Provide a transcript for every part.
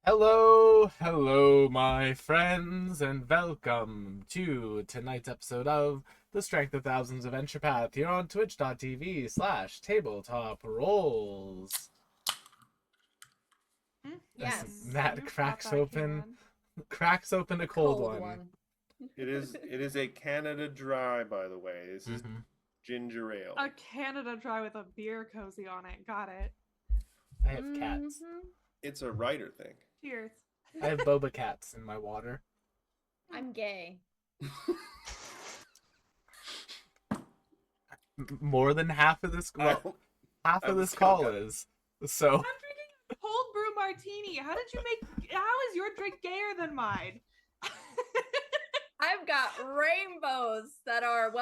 Hello, my friends, and welcome to tonight's episode of The Strength of Thousands Adventure Path here on twitch.tv/tabletop rolls. As Yes. Matt You've got that can. cracks open a cold Cold one. one. It is a Canada Dry, by the way. This is Mhm. ginger ale. A Canada Dry with a beer cozy on it. Got it. I have cats. It's a writer thing. Cheers. I have boba cats in my water. I'm gay. More than half of this, Oh, half I of was this call gonna- is. So I'm drinking a cold brew martini. How is your drink gayer than mine? I've got rainbows that are,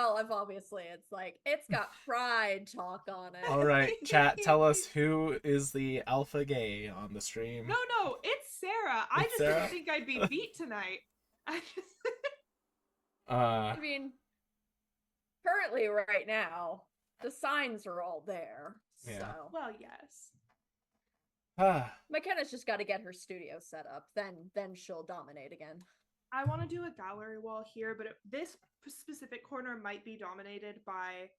it's got pride chalk on it. all right, chat, tell us who is the alpha gay on the stream. No, it's Sarah. I It's just Sarah? didn't think I'd be beat tonight. Uh, I mean, currently right now, the signs are all there. Yeah. So Well, yes. McKenna's just got to get her studio set up. Then she'll dominate again. I want to do a gallery wall here, but this specific corner might be dominated by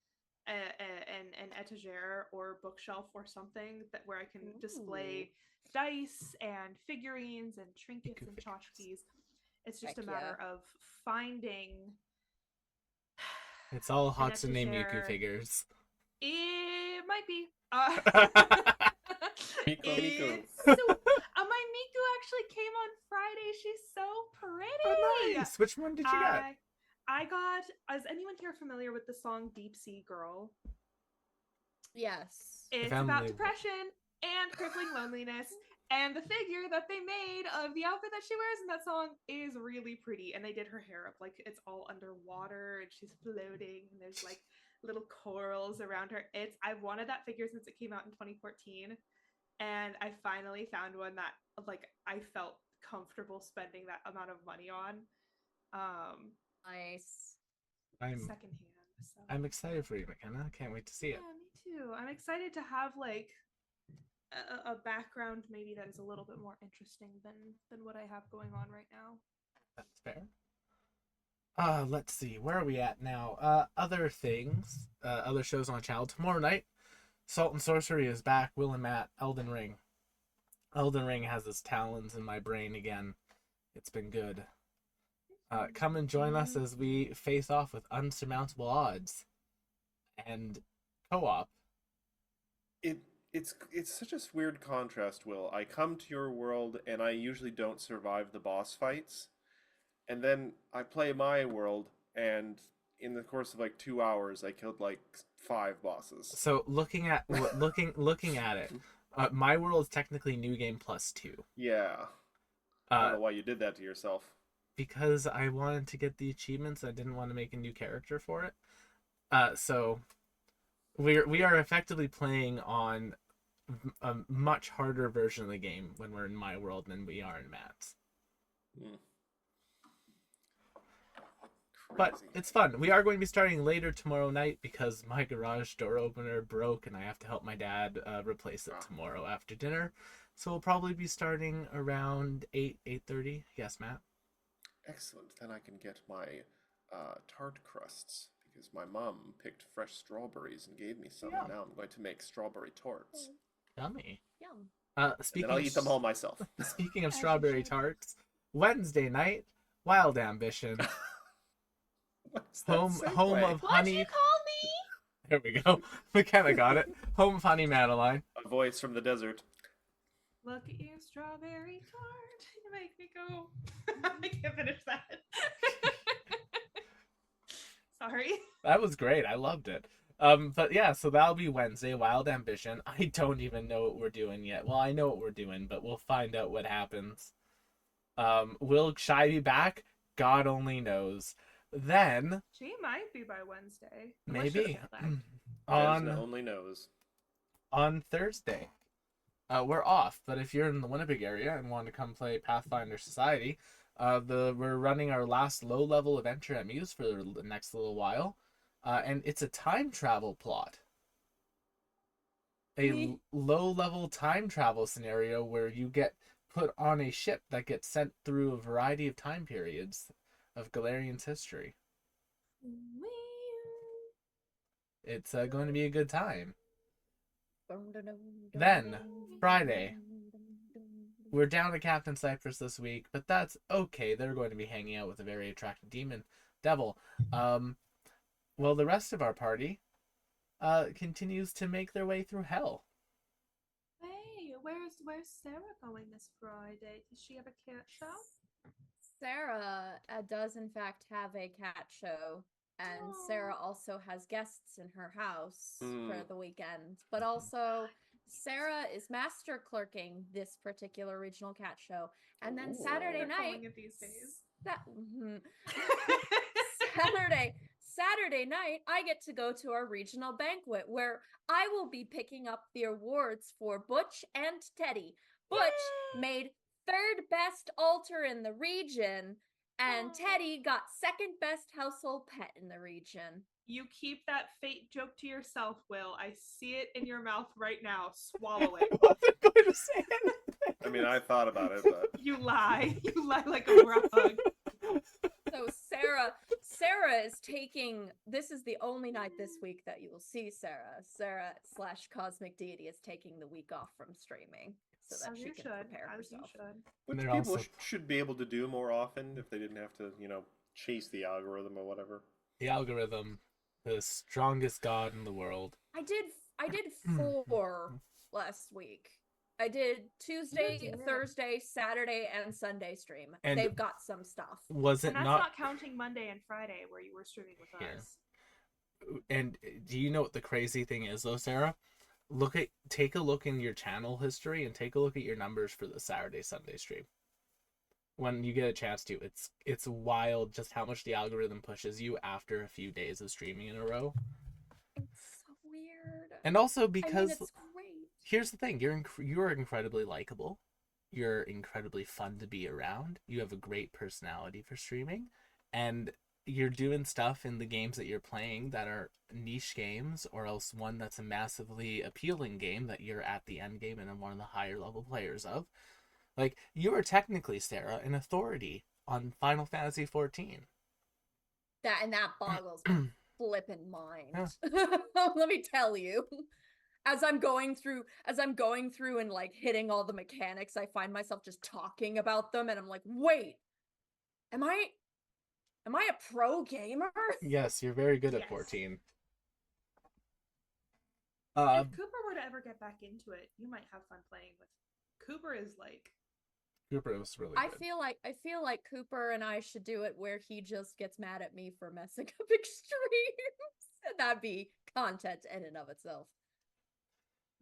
an etagere or bookshelf or something where I can display dice and figurines and trinkets and tchotchkes. It's just Heck a matter of finding. it's all Hatsune etagere. Miku figures. It might be. Miku. It's so, my Miku actually came on Friday. She's so pretty. Oh, nice. Which one did you get? I got. Is anyone here familiar with the song Deep Sea Girl? Yes. It's Family. about depression and crippling loneliness. And the figure that they made of the outfit that she wears in that song is really pretty. And they did her hair up like it's all underwater and she's floating and there's like little corals around her. I've wanted that figure since it came out in 2014. And I finally found one that like I felt comfortable spending that amount of money on. Nice. Secondhand. So. I'm excited for you, McKenna. I can't wait to see it. Yeah, me too. I'm excited to have like a background maybe that is a little bit more interesting than what I have going on right now. That's fair. Let's see. Where are we at now? Other things. Other shows on the channel. Tomorrow night, Salt and Sorcery is back. Will and Matt, Elden Ring. Elden Ring has its talons in my brain again. It's been good. Come and join us as we face off with unsurmountable odds and co-op. It's such a weird contrast, Will. I come to your world and I usually don't survive the boss fights, and then I play my world and in the course of like 2 hours I killed like 5 bosses. So looking at it, my world is technically new game +2. Yeah. I don't know why you did that to yourself. Because I wanted to get the achievements. I didn't want to make a new character for it. So we are effectively playing on a much harder version of the game when we're in my world than we are in Matt's. But Crazy. it's fun. We are going to be starting later tomorrow night because my garage door opener broke and I have to help my dad replace it tomorrow after dinner. So we'll probably be starting around 8:30. Yes, Matt? Excellent. Then I can get my tart crusts because my mom picked fresh strawberries and gave me some. Yeah. And now I'm going to make strawberry torts. Yummy. Yum. And Speaking then I'll of eat them all myself. Speaking of As you strawberry should. tarts, Wednesday night, Wild Ambition, What's that home segue? of What'd honey. you call me? There we go. McKenna got it. Home of Honey Madeline. A voice from the desert. Look at you, strawberry tart. You make me go. I can't finish that. Sorry. That was great. I loved it. But yeah, so that'll be Wednesday, Wild Ambition. I don't even know what we're doing yet. Well, I know what we're doing, but we'll find out what happens. Will Shy be back? God only knows. Then She might be by Wednesday. maybe Desna on only knows. Thursday. We're off, but if you're in the Winnipeg area and want to come play Pathfinder Society, we're running our last low-level adventure at Muse for the next little while, and it's a time travel plot. A low-level time travel scenario where you get put on a ship that gets sent through a variety of time periods of Galarian's history. It's going to be a good time. Then, Friday. We're down to Captain Cypress this week, but that's okay. They're going to be hanging out with a very attractive devil. Well, the rest of our party continues to make their way through hell. Hey, where's Sarah going this Friday? Does she have a cat show? Sarah does in fact have a cat show, and Sarah also has guests in her house for the weekend. But also, Sarah is master clerking this particular regional cat show, and then Saturday They're night. calling it these days. Saturday night, I get to go to our regional banquet where I will be picking up the awards for Butch and Teddy. Butch made third best altar in the region, and Teddy got second best household pet in the region. You keep that fate joke to yourself, Will. I see it in your mouth right now. Swallow it. I wasn't going to say anything. I mean, I thought about it, but You lie. You lie like a rug. So Sarah is taking, this is the only night this week that you will see Sarah. Sarah/Cosmic Deity is taking the week off from streaming so that As she you can should. prepare As you herself. should. which they're people also- should be able to do more often if they didn't have to, chase the algorithm or whatever. The algorithm, the strongest god in the world. I did 4 last week. I did Tuesday, You did. Thursday, Saturday, and Sunday stream. And- They've got some stuff. Was it And that's not? not counting Monday and Friday where you were streaming with Yeah. us. And do you know what the crazy thing is, though, Sarah? Take a look in your channel history and take a look at your numbers for the Saturday Sunday stream. When you get a chance to, it's wild just how much the algorithm pushes you after a few days of streaming in a row. It's so weird. And also I mean, because it's great. here's the thing, you're incredibly likable. You're incredibly fun to be around. You have a great personality for streaming, and you're doing stuff in the games that you're playing that are niche games, or else one that's a massively appealing game that you're at the end game and are one of the higher level players of. Like, you are technically, Sarah, an authority on Final Fantasy XIV. That boggles my flippin' mind. Let me tell you. As I'm going through and like hitting all the mechanics, I find myself just talking about them, and I'm like, wait, am I a pro gamer? Yes, you're very good at Yes. 14. If Cooper were to ever get back into it, you might have fun playing with. Cooper is like Cooper was really I good. feel like Cooper and I should do it where he just gets mad at me for messing up extremes. And that'd be content in and of itself.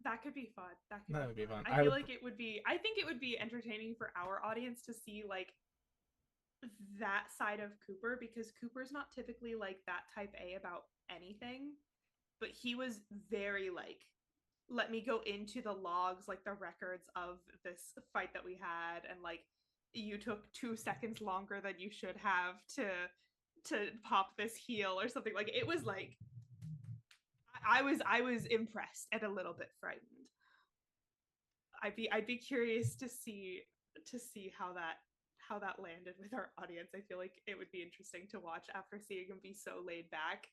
that could be fun. That would be fun. I feel like it would be. I think it would be entertaining for our audience to see like that side of Cooper, because Cooper's not typically like that type A about anything, but he was very like, let me go into the logs, like the records of this fight that we had, and like you took 2 seconds longer than you should have to pop this heal or something. Like, it was like I was impressed and a little bit frightened. I'd be curious to see how that landed with our audience. I feel like it would be interesting to watch after seeing him be so laid back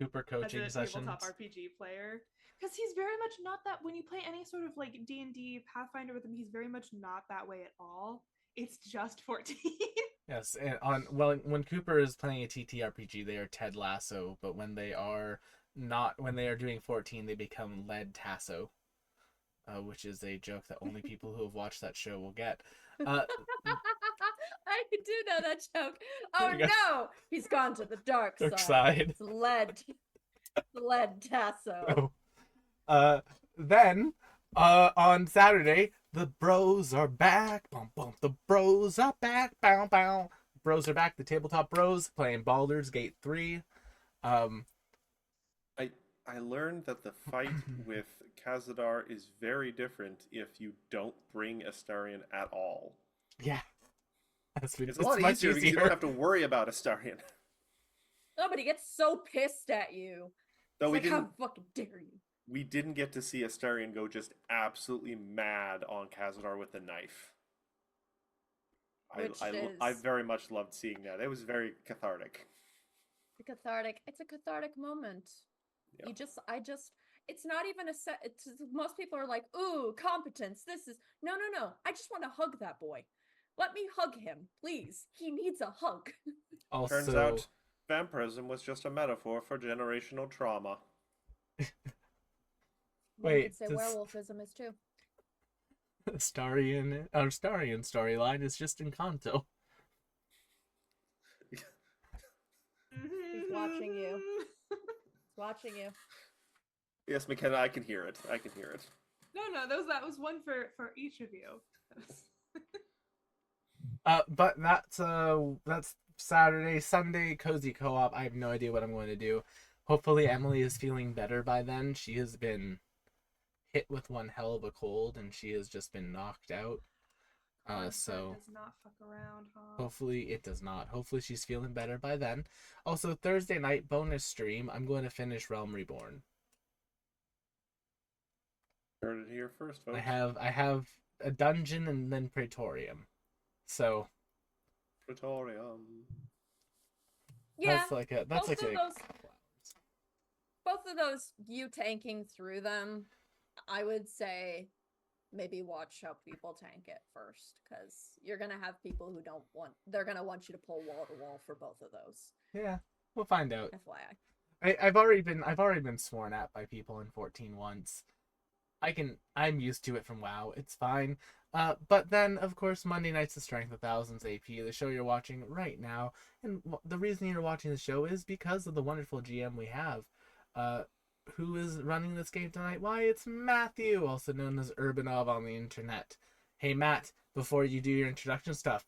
Cooper coaching as a sessions. tabletop RPG player, because he's very much not that. When you play any sort of like D&D Pathfinder with him, he's very much not that way at all. It's just 14. Yes, and when Cooper is playing a TTRPG, they are Ted Lasso, but when they are doing 14, they become Led Tasso, which is a joke that only people who have watched that show will get. I do know that joke. Oh Yeah. no, he's gone to the dark Dark side. side. It's lead Tasso. Then on Saturday, the bros are back. Bum, bum. The bros are back. Bow, bow. Bros are back. The tabletop bros playing Baldur's Gate 3. I learned that the fight with Khazadar is very different if you don't bring Astarion at all. Yeah. It's It's a lot much easier because you don't have to worry about Astarion. Nobody gets so pissed at you. Though It's like, how fucking dare you? we didn't get to see Astarion go just absolutely mad on Khazadar with the knife. Which I is very much loved seeing that. It was very cathartic. cathartic. It's a cathartic moment. Yeah. It's not even a set. It's most people are like, ooh, competence. This is no, no, no. I just want to hug that boy. Let me hug him, please. He needs a hug. Turns Also, out vampirism was just a metaphor for generational trauma. One wait, could say this werewolfism is too. Starion storyline is just Encanto. He's watching you. He's watching you. Yes, McKenna, I can hear it. I can hear it. No, that was one for each of you. But that's Saturday, Sunday, cozy co-op. I have no idea what I'm going to do. Hopefully Emily is feeling better by then. She has been hit with one hell of a cold and she has just been knocked out. So does not fuck around, huh? hopefully it does not. Hopefully she's feeling better by then. Also Thursday night bonus stream, I'm going to finish Realm Reborn. Heard it here first, folks. I have a dungeon and then Praetorium. So Praetorium. Yeah, that's like a both of those you tanking through them, I would say maybe watch how people tank it first, because you're gonna have people who they're gonna want you to pull wall to wall for both of those. Yeah, we'll find out. FYI. I've already been sworn at by people in 14 once. I'm used to it from WoW. It's fine. But then, of course, Monday night's the Strength of Thousands AP, the show you're watching right now. And the reason you're watching the show is because of the wonderful GM we have. Who is running this game tonight? Why, it's Matthew, also known as Urbanov on the internet. Hey, Matt, before you do your introduction stuff,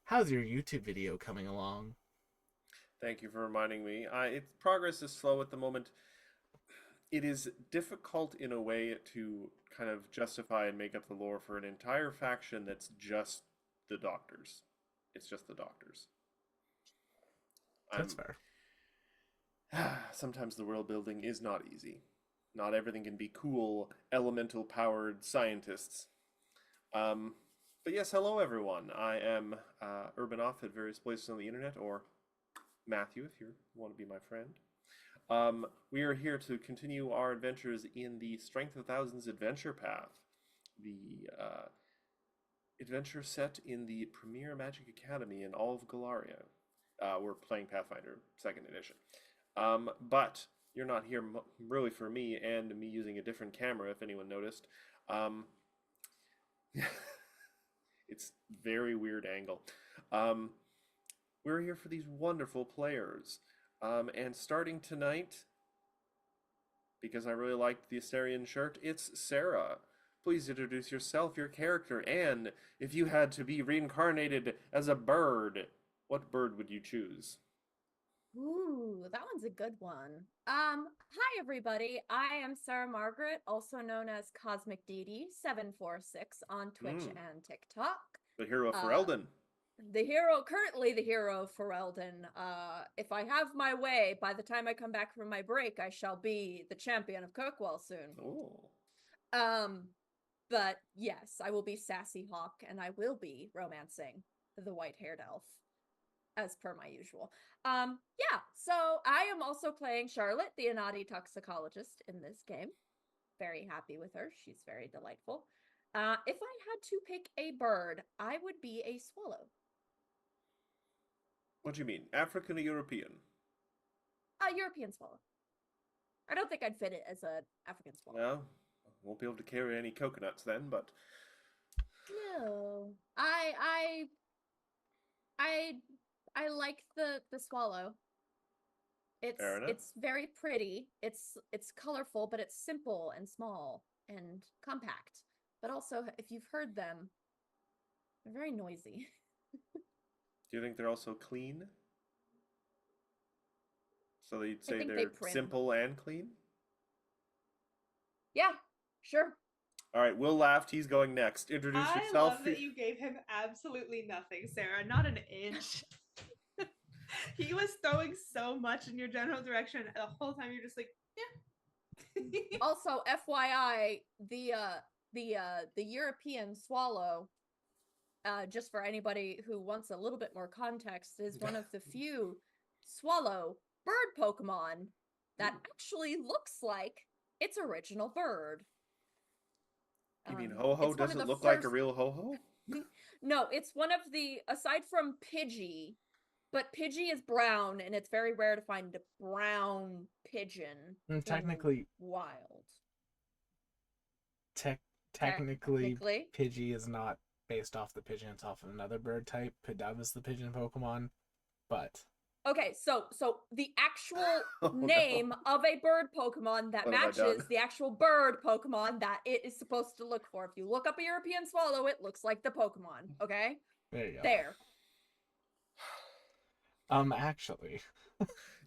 how's your YouTube video coming along? Thank you for reminding me. Progress is slow at the moment. It is difficult in a way to kind of justify and make up the lore for an entire faction that's just the doctors. It's just the doctors. That's fair. Sometimes the world building is not easy. Not everything can be cool, elemental powered scientists. But yes, hello everyone. I am Urbanoff at various places on the internet, or Matthew if you want to be my friend. We are here to continue our adventures in the Strength of Thousands adventure path. The adventure set in the premier Magic Academy in all of Galaria. We're playing Pathfinder 2nd edition. But you're not here really for me and me using a different camera, if anyone noticed. It's very weird angle. We're here for these wonderful players. And starting tonight, because I really liked the Astarion shirt, it's Sarah. Please introduce yourself, your character, and if you had to be reincarnated as a bird, what bird would you choose? Ooh, that one's a good one. Hi everybody. I am Sarah Margaret, also known as Cosmic Deity 746 on Twitch and TikTok. The hero of Ferelden. Currently the hero of Ferelden. If I have my way, by the time I come back from my break, I shall be the champion of Kirkwall soon. Oh. But yes, I will be Sassy Hawk, and I will be romancing the white-haired elf, as per my usual. Yeah, so I am also playing Charlotte, the Anati toxicologist in this game. Very happy with her. She's very delightful. If I had to pick a bird, I would be a swallow. What do you mean? African or European? A European swallow. I don't think I'd fit it as an African swallow. Well, won't be able to carry any coconuts then, but... No. I like the swallow. It's very pretty. It's colorful, but it's simple and small and compact. But also, if you've heard them, they're very noisy. Do you think they're also clean? So you'd say think they're print. simple and clean? Yeah, sure. All right, Will laughed. He's going next. Introduce I yourself. love that you gave him absolutely nothing, Sarah. Not an inch. He was throwing so much in your general direction, and the whole time you're just like, yeah. Also, FYI, the European swallow just for anybody who wants a little bit more context, is one of the few swallow bird Pokemon that actually looks like its original bird. You mean Ho-Oh it's one of doesn't the look like a first- real Ho-Oh? No, it's one of the, aside from Pidgey, but Pidgey is brown, and it's very rare to find a brown pigeon in the Technically, wild. technically, Technically. Pidgey is not based off the pigeon. It's off of another bird type. Pidove is the pigeon Pokemon, but Okay, so the actual Oh, no. name of a bird Pokemon that What have I done? matches the actual bird Pokemon that it is supposed to look for. If you look up a European swallow, it looks like the Pokemon. Okay, there you go. there. Actually,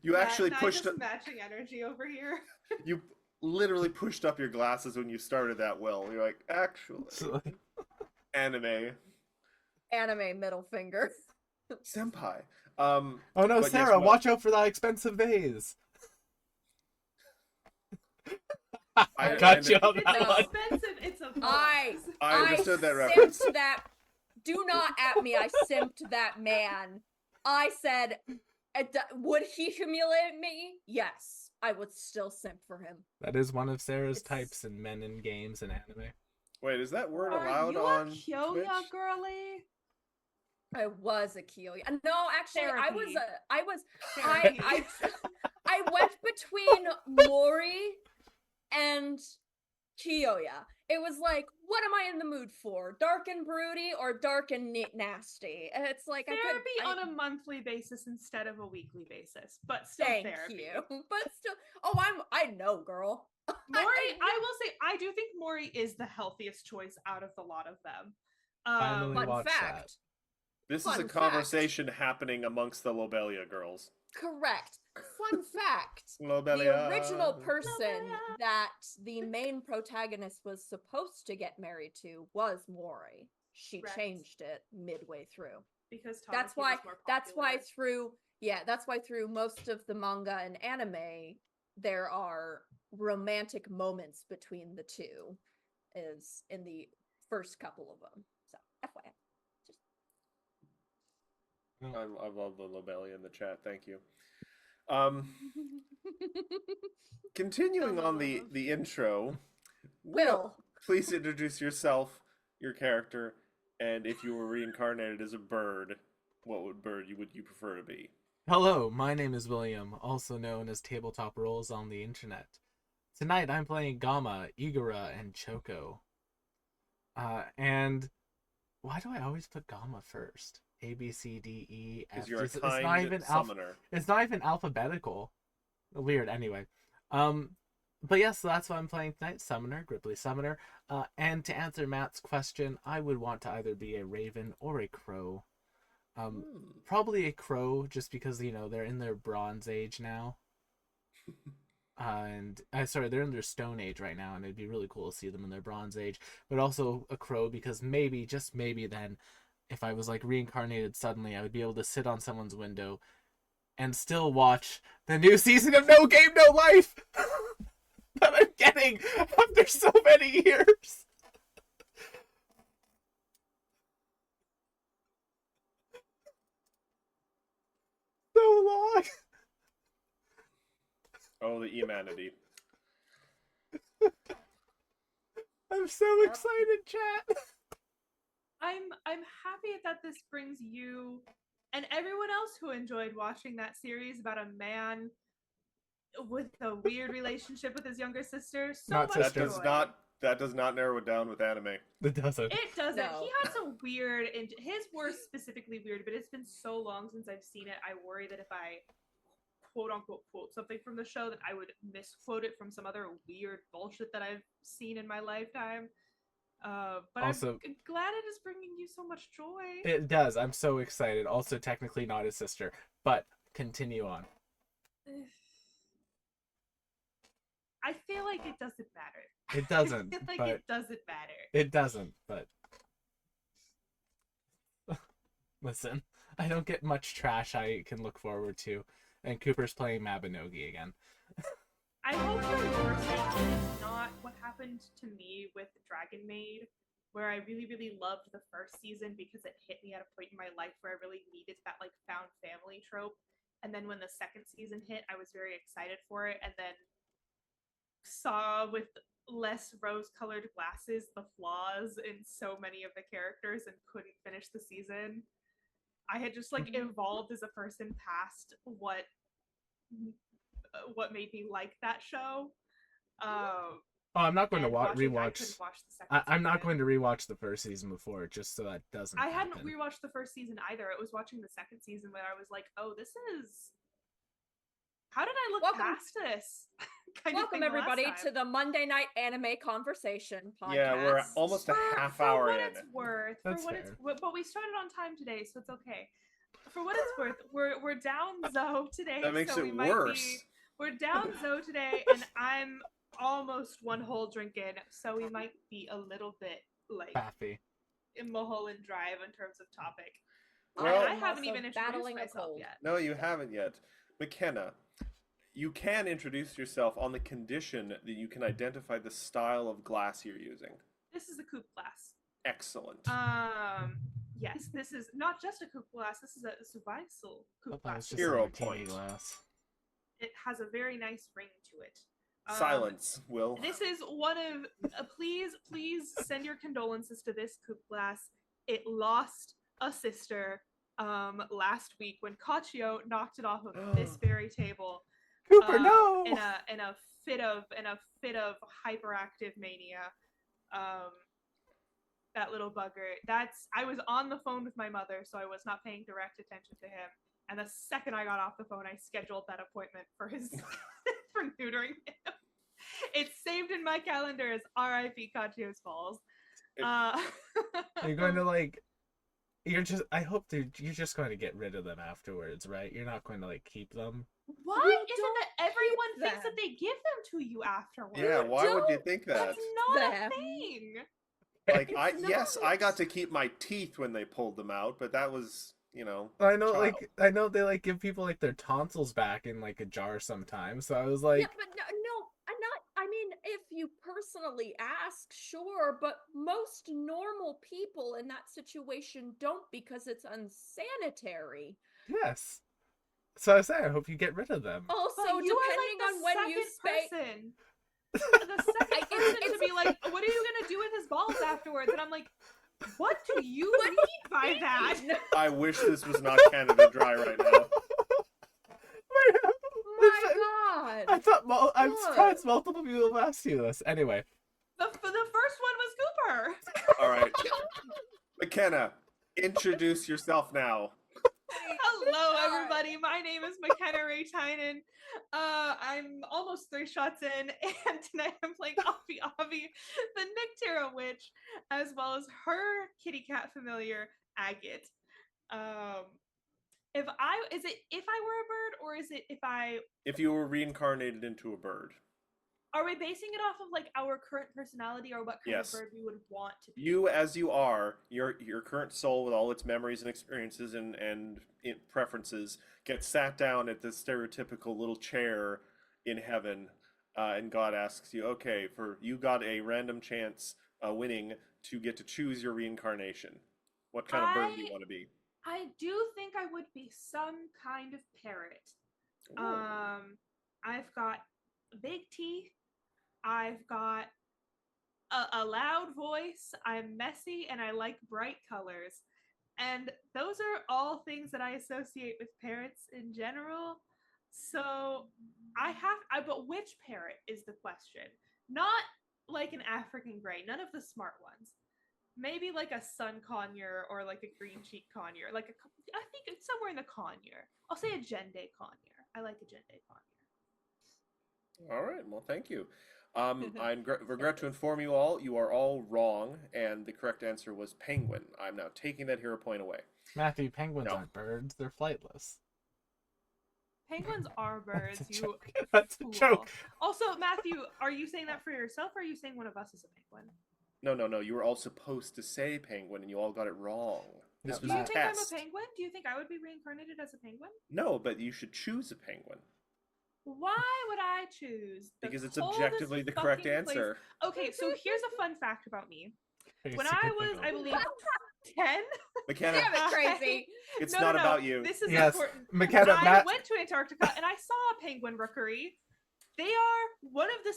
You actually Not pushed just up, matching energy over here. you literally pushed up your glasses when you started that, Will. You're like, actually, so, anime. Anime middle finger. Senpai. oh no, But yes, Sarah, what- watch out for that expensive vase. I got you on It's that one. expensive. It's a I box. I understood that reference. simped that. Do not at me. I simped that man. I said, would he humiliate me? Yes, I would still simp for him. That is one of Sarah's It's- types in men in games and anime. Wait, is that word Are allowed you on a Kyoya Twitch? girly? I was a Kyoya. No, actually, I was Therapy. I went between Mori and Kyoya. It was like, what am I in the mood for? Dark and broody or dark and nasty? And it's like Therapy I could, on a monthly basis instead of a weekly basis, but still thank therapy. you. But still, I know, girl. Mori, I will say, I do think Mori is the healthiest choice out of the lot of them. Finally Fun watch fact. This is a Fun fact. conversation happening amongst the Lobelia girls. Correct. Fun fact. Lobelia. The original person Lobelia. that the main protagonist was supposed to get married to was Mori. She Correct. changed it midway through. because That's Tamaki why was more that's why popular. that's why through most of the manga and anime there are romantic moments between the two is in the first couple of them. So, FYI. I love the Lobelia in the chat. Thank you. Continuing on the intro, Will. please introduce yourself, your character, and if you were reincarnated as a bird, what bird would you prefer to be? Hello, my name is William, also known as Tabletop Roles on the internet. Tonight I'm playing Gamma, Igara, and Choco. And why do I always put Gamma first? A, B, C, D, E, F. Because you're a It's not kind even summoner. It's not even alphabetical. Weird. Anyway, but yes, so that's what I'm playing tonight. Summoner, Gripply Summoner. And to answer Matt's question, I would want to either be a raven or a crow. Probably a crow, just because they're in their Bronze Age now. And sorry, they're in their Stone Age right now, and it'd be really cool to see them in their Bronze Age. But also a crow, because maybe, just maybe, then if I was like reincarnated suddenly, I would be able to sit on someone's window and still watch the new season of No Game No Life that I'm getting after so many years. So long. Oh, the humanity. I'm so excited, chat. I'm happy that this brings you and everyone else who enjoyed watching that series about a man with a weird relationship with his younger sister. So Not much sister. That does not narrow it down with anime. It doesn't. It doesn't. No. He had some weird, and his were specifically weird, but it's been so long since I've seen it. I worry that if I quote unquote quote something from the show, that I would misquote it from some other weird bullshit that I've seen in my lifetime. But Also- I'm glad it is bringing you so much joy. It does. I'm so excited. Also, technically not his sister, but continue on. I feel like it doesn't matter. It doesn't, I feel like but it doesn't matter. it doesn't, but listen, I don't get much trash I can look forward to, and Cooper's playing Mabinogi again. I hope that your sake is not what happened to me with Dragon Maid, where I really, really loved the first season because it hit me at a point in my life where I really needed that like found family trope. And then when the second season hit, I was very excited for it, and then saw with less rose-colored glasses the flaws in so many of the characters and couldn't finish the season. I had just like evolved as a person past what made me like that show. Oh, I'm not going to I rewatch. couldn't watch the second I'm not season. going to rewatch the first season before, just so that doesn't. I hadn't happen. rewatched the first season either. It was watching the second season where I was like, oh, this is. How did I look past this? Welcome everybody to the Monday Night Anime Conversation podcast. Yeah, we're almost a half hour for in. What it's worth, That's for what fair. it's, but we started on time today, so it's okay. For what it's worth, we're down Zoe today. That makes so it we worse. We're down Zoe today, and I'm almost one whole drink in, so we might be a little bit like Happy. in Mulholland Drive in terms of topic. Well, I haven't even introduced battling a myself cold yet. No, you haven't yet. McKenna, you can introduce yourself on the condition that you can identify the style of glass you're using. This is a coupe glass. Excellent. Yes, this is not just a coupe glass. This is a Weissel coupe glass. It's just Hero a martini point. glass. It has a very nice ring to it. Silence, Will. This is one of. Please send your condolences to this coupe glass. It lost a sister last week when Caccio knocked it off of this very table. Cooper, no. In a fit of hyperactive mania. That little bugger. I was on the phone with my mother, so I was not paying direct attention to him. And the second I got off the phone, I scheduled that appointment for his for neutering him. It's saved in my calendar as R.I.P. Caccio's Falls. You're going to like. I hope you're just going to get rid of them afterwards, right? You're not going to like keep them. Why You is it don't that everyone keep thinks them. that they give them to you afterwards? Yeah, why would you don't- think that? That's not them. a thing. Like, It's I not. got to keep my teeth when they pulled them out, but that was, I know, child. I know they like give people like their tonsils back in like a jar sometimes. So I was like, yeah, but no, I'm not. I mean, if you personally ask, sure, but most normal people in that situation don't because it's unsanitary. yes. So I was saying, I hope you get rid of them. Also, But you are depending like the on when you second spay, person. The second person to be like, what are you gonna do with his balls afterwards? And I'm like, what do you mean by that? I wish this was not Canada Dry right now. My I God. thought I'm What? surprised multiple people have asked you this. Anyway, The first one was Cooper. All right. McKenna, introduce yourself now. Hello, God. everybody. My name is McKenna Ray Tynan. I'm almost 3 shots in, and tonight I'm playing Avi Avi, the Nyctera witch, as well as her kitty cat familiar, Agate. If I were a bird, or is it If you were reincarnated into a bird, are we basing it off of like our current personality, or what kind Yes. of bird we would want to be? you as you are, your current soul with all its memories and experiences and preferences gets sat down at this stereotypical little chair in heaven, and God asks you, okay, you got a random chance winning to get to choose your reincarnation. What kind of bird do you want to be? I do think I would be some kind of parrot. Ooh. I've got big teeth. I've got a loud voice. I'm messy and I like bright colors. And those are all things that I associate with parrots in general. So but which parrot is the question? Not like an African gray, none of the smart ones. Maybe like a sun conure or like a green cheek conure. I think it's somewhere in the conure. I'll say a Gende conure. I like a Gende conure. All right. Well, thank you. I regret to inform you all, you are all wrong, and the correct answer was penguin. I'm now taking that hero point away. Matthew, penguins No. aren't birds; they're flightless. Penguins are birds. That's a You joke. That's a fool. joke. Also, Matthew, are you saying that for yourself, or are you saying one of us is a penguin? No. You were all supposed to say penguin, and you all got it wrong. This No, Do was you a Matt- think test. I'm a penguin? Do you think I would be reincarnated as a penguin? No, but you should choose a penguin Why would I choose? The because it's coldest objectively the correct fucking place- answer. Okay, so here's a fun fact about me. When I was, I believe, 10. McKenna, Damn it, crazy. it's No, not no, no. about you. This is Yes, important. McKenna, I Matt. went to Antarctica and I saw a penguin rookery. They are one of the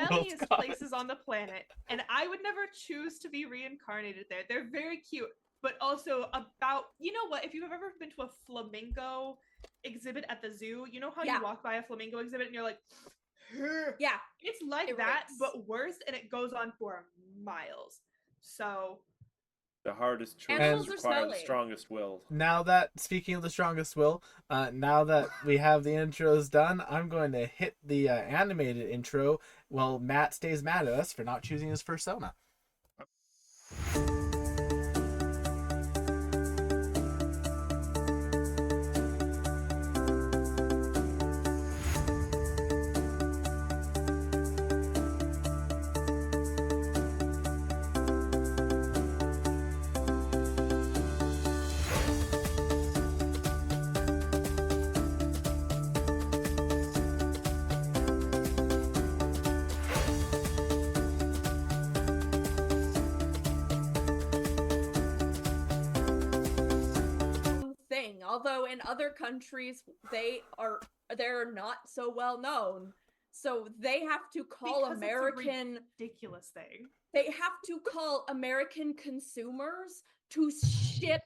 smelliest God. places on the planet, and I would never choose to be reincarnated there. They're very cute, but also about, you know what? If you've ever been to a flamingo exhibit at the zoo, you know how Yeah. you walk by a flamingo exhibit and you're like, Yeah. it's like It that, rakes. but worse, and it goes on for miles. So The hardest Animals choices are require the smelly. strongest will. Now that, speaking of the strongest will, now that we have the intros done, I'm going to hit the animated intro while Matt stays mad at us for not choosing his persona. Thing, although in other countries they're not so well known, so they have to call Because it's a American ridiculous thing. they have to call American consumers to ship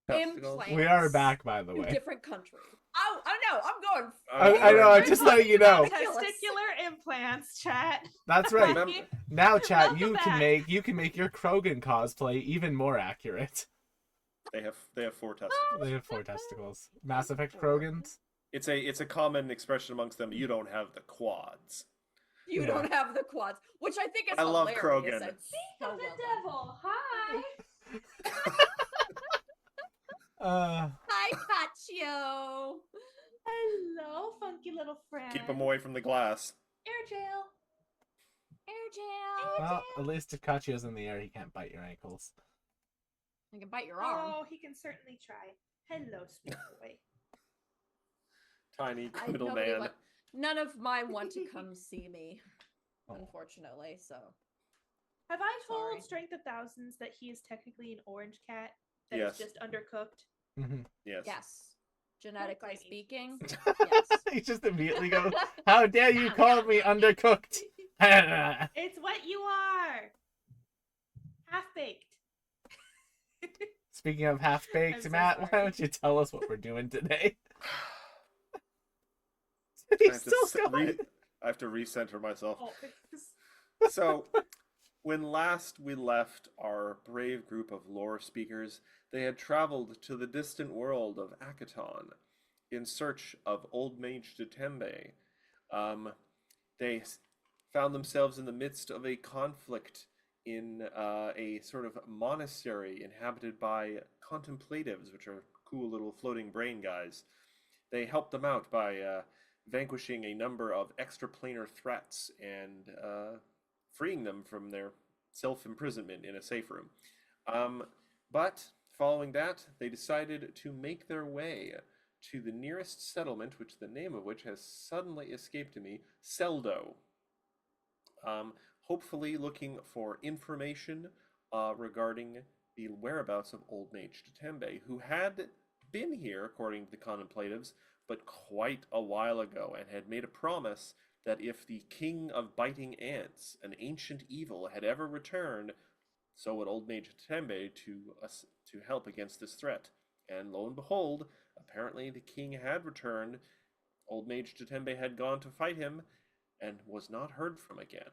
Testicles. implants. We are back, by the to way. different countries. Oh, I know. I'm going. I know, I'm just letting you know. Ridiculous. Testicular implants, chat. That's right. Remember- Now, chat, Welcome you can back. make your Krogan cosplay even more accurate. They have 4 testicles. They have 4 testicles. Mass Effect Krogans. It's a common expression amongst them. You don't have the quads. You Yeah. don't have the quads, which I think is I love hilarious. Krogan. And so well done. Hi. Hi, Paccio. Hello, funky little friend. Keep them away from the glass. Air jail. Air jail. Well, at least if Kachio's in the air, he can't bite your ankles. I can bite your arm. Oh, he can certainly try. Hello, sweet boy. Tiny I- middle nobody man. wa- None of mine want to come see me, Oh. unfortunately. So Have I told Sorry. Strength of Thousands that he is technically an orange cat that is Yes. just undercooked? Mhm. Yes. yes, genetically tiny. speaking, yes. He just immediately goes, "How dare you call me undercooked?" It's what you are. Half baked. Speaking of half baked, I'm so Matt, why sorry. don't you tell us what we're doing today? I He's have, to still se- going. re- I have to recenter myself. Oh, So, when last we left our brave group of lore speakers, they had traveled to the distant world of Akaton in search of Old Mage Datembe. They found themselves in the midst of a conflict in a sort of monastery inhabited by contemplatives, which are cool little floating brain guys. They helped them out by vanquishing a number of extraplanar threats and freeing them from their self-imprisonment in a safe room. But following that, they decided to make their way to the nearest settlement, which the name of which has suddenly escaped me, Seldo. Hopefully looking for information regarding the whereabouts of Old Mage Datembe, who had been here, according to the contemplatives, but quite a while ago, and had made a promise that if the King of Biting Ants, an ancient evil, had ever returned, so would Old Mage Datembe to help against this threat. And lo and behold, apparently the king had returned, Old Mage Datembe had gone to fight him, and was not heard from again.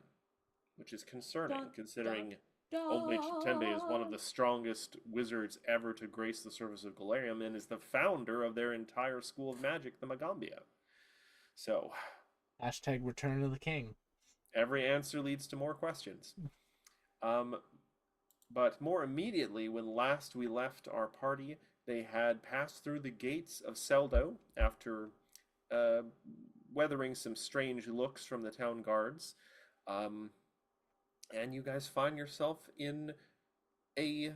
Which is concerning, Dun, considering Old Mage Datembe is one of the strongest wizards ever to grace the surface of Golarium, and is the founder of their entire school of magic, the Magambia. So, Hashtag Return of the King. every answer leads to more questions. But more immediately, when last we left our party, they had passed through the gates of Seldo after weathering some strange looks from the town guards. And you guys find yourself in a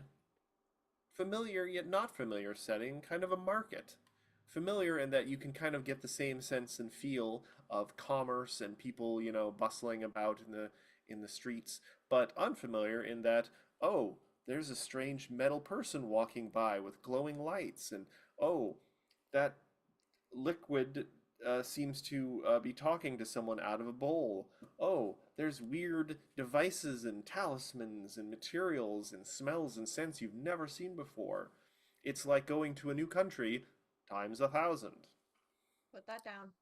familiar yet not familiar setting, kind of a market. Familiar in that you can kind of get the same sense and feel of commerce and people, bustling about in the streets, but unfamiliar in that, oh, there's a strange metal person walking by with glowing lights, and oh, that liquid seems to be talking to someone out of a bowl. Oh, there's weird devices and talismans and materials and smells and scents you've never seen before. It's like going to a new country times 1,000. Put that down.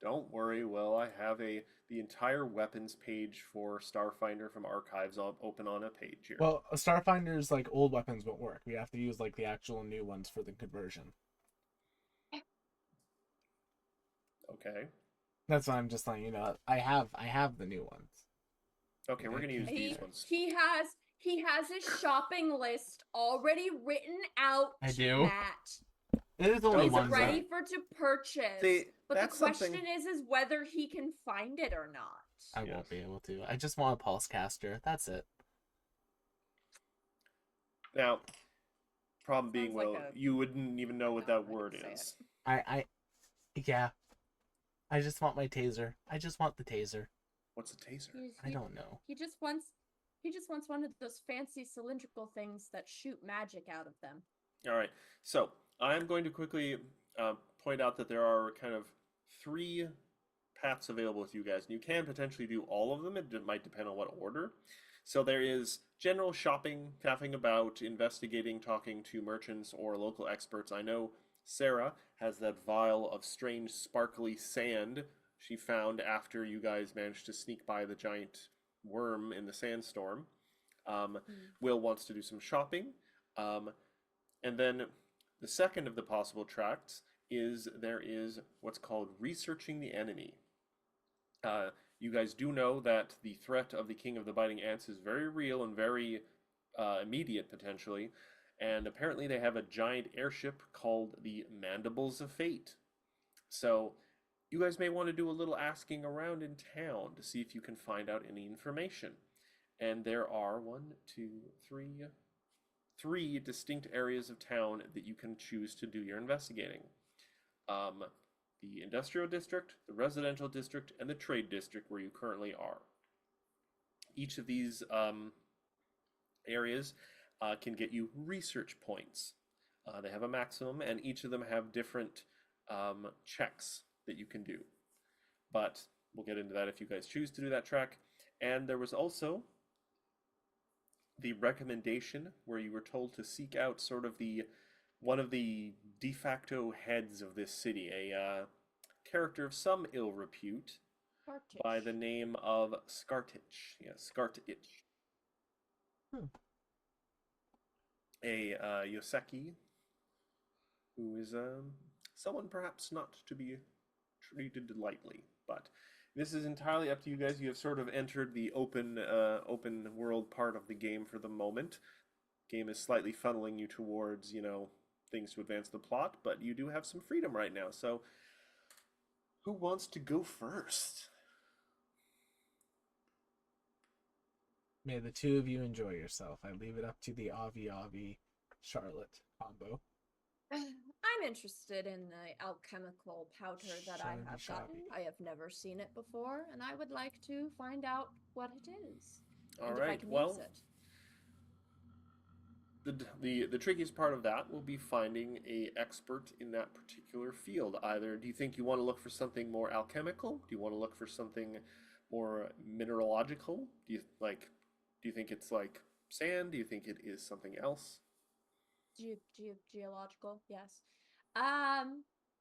Don't worry, Will. I have the entire weapons page for Starfinder from Archives open on a page here. Well, Starfinder's like old weapons won't work. We have to use like the actual new ones for the conversion. Okay. That's why I'm just letting you know. I have the new ones. Okay, we're gonna use these ones. He has his shopping list already written out. I do. Matt. It is only He's one. ready for to purchase. See, but the that's question something- is whether he can find it or not. I Yes. won't be able to. I just want a pulse caster. That's it. Now, problem being, Sounds like Will, a- you wouldn't even know what No, that I word didn't say is. Yeah. I just want my taser. I just want the taser. What's a taser? I don't know. He just wants one of those fancy cylindrical things that shoot magic out of them. All right. So I'm going to quickly point out that there are kind of 3 paths available with you guys, and you can potentially do all of them. It might depend on what order. So there is general shopping, faffing about, investigating, talking to merchants or local experts. I know Sarah has that vial of strange sparkly sand she found after you guys managed to sneak by the giant worm in the sandstorm. Will wants to do some shopping. And then the second of the possible tracks is there is what's called researching the enemy. You guys do know that the threat of the King of the Biting Ants is very real and very immediate, potentially. And apparently they have a giant airship called the Mandibles of Fate. So you guys may want to do a little asking around in town to see if you can find out any information. And there are 3 distinct areas of town that you can choose to do your investigating. The industrial district, the residential district, and the trade district where you currently are. Each of these areas can get you research points. They have a maximum, and each of them have different checks that you can do. But we'll get into that if you guys choose to do that track. And there was also the recommendation where you were told to seek out sort of one of the de facto heads of this city, a character of some ill repute by the name of Skartich. Yes, Skartich. A Yoseki, who is someone perhaps not to be treated lightly, but this is entirely up to you guys. You have sort of entered the open world part of the game for the moment. Game is slightly funneling you towards, things to advance the plot, but you do have some freedom right now. So, who wants to go first? May the two of you enjoy yourself. I leave it up to the Avi Charlotte combo. I'm interested in the alchemical powder that I Shabby have gotten. shabby. I have never seen it before, and I would like to find out what it is. All and if I right. can Well, use it. the trickiest part of that will be finding a expert in that particular field. Either do you think you want to look for something more alchemical? Do you want to look for something more mineralogical? Do you think it's like sand? Do you think it is something else? Geological, yes. Yeah,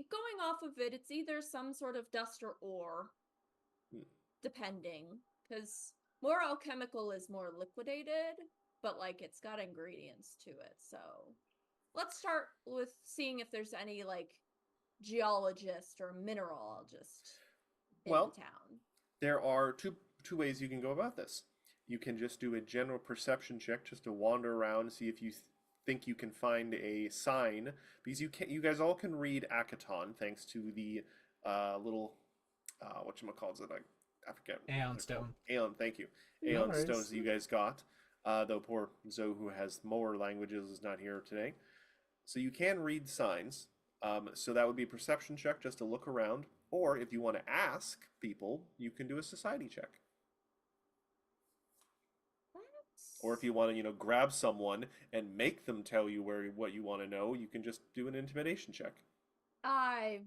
going off of it, it's either some sort of dust or ore, depending, because more alchemical is more liquidated, but like it's got ingredients to it. So let's start with seeing if there's any like geologist or mineralogist in Well, town. There are two ways you can go about this. You can just do a general perception check just to wander around, see if you think you can find a sign, because you guys all can read Akaton thanks to the little whatchamacallit, I forget. Aeon Stone. Aeon, thank you. No Aeon worries. stones that you guys got. Though poor Zoe, who has more languages, is not here today. So you can read signs. So that would be a perception check just to look around. Or if you want to ask people, you can do a society check. Or if you want to, grab someone and make them tell you what you want to know, you can just do an intimidation check. I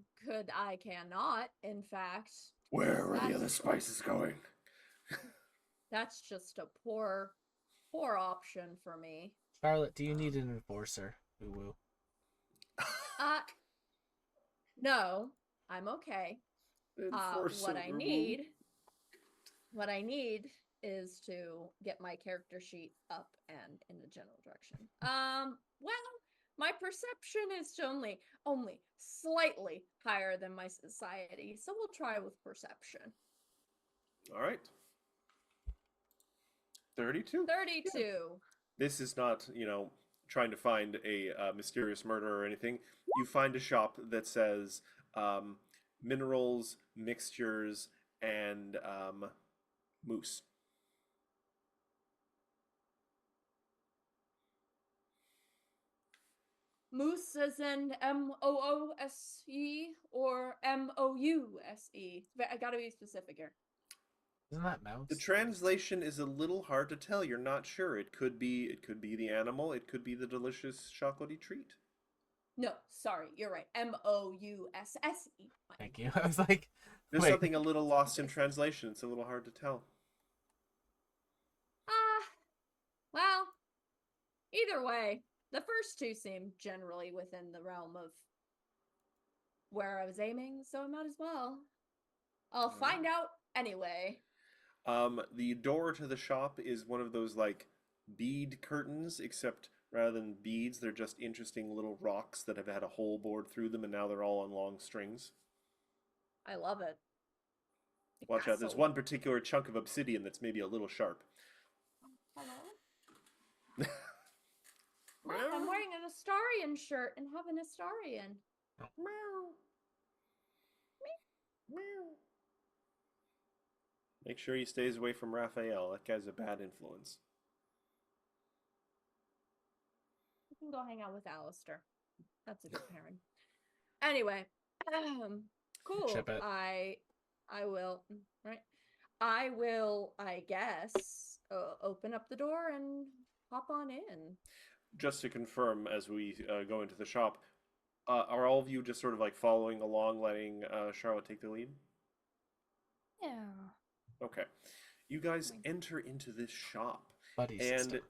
cannot, in fact. Where are the That's- other spices going? That's just a poor option for me. Charlotte, do you need an enforcer? Woo woo. No, I'm okay. What I need is to get my character sheet up and in the general direction. Well, my perception is only slightly higher than my society, so we'll try with perception. All right. 32. 32. This is not, trying to find a mysterious murder or anything. You find a shop that says minerals, mixtures, and moose. Moose as in Moose or Mouse? I gotta be specific here. Isn't that mouse? The translation is a little hard to tell. You're not sure. It could be the animal. It could be the delicious chocolatey treat. No, sorry, you're right. Mousse. Thank you. I was like, There's wait. something a little lost in translation. It's a little hard to tell. Well, either way, the first two seem generally within the realm of where I was aiming, so I might as well. I'll find out anyway. The door to the shop is one of those like bead curtains, except rather than beads, they're just interesting little rocks that have had a hole bored through them, and now they're all on long strings. I love it. Watch out, there's one particular chunk of obsidian that's maybe a little sharp. Hello? I'm wearing an Astarian shirt and have an Astarian. Make sure he stays away from Raphael. That guy's a bad influence. You can go hang out with Alistair. That's a good pairing. Anyway, cool. Ship it. I will, right? I will, I guess, open up the door and hop on in. Just to confirm, as we go into the shop, are all of you just sort of like following along, letting Charlotte take the lead? Yeah. Okay. You guys enter into this shop, Buddy and system.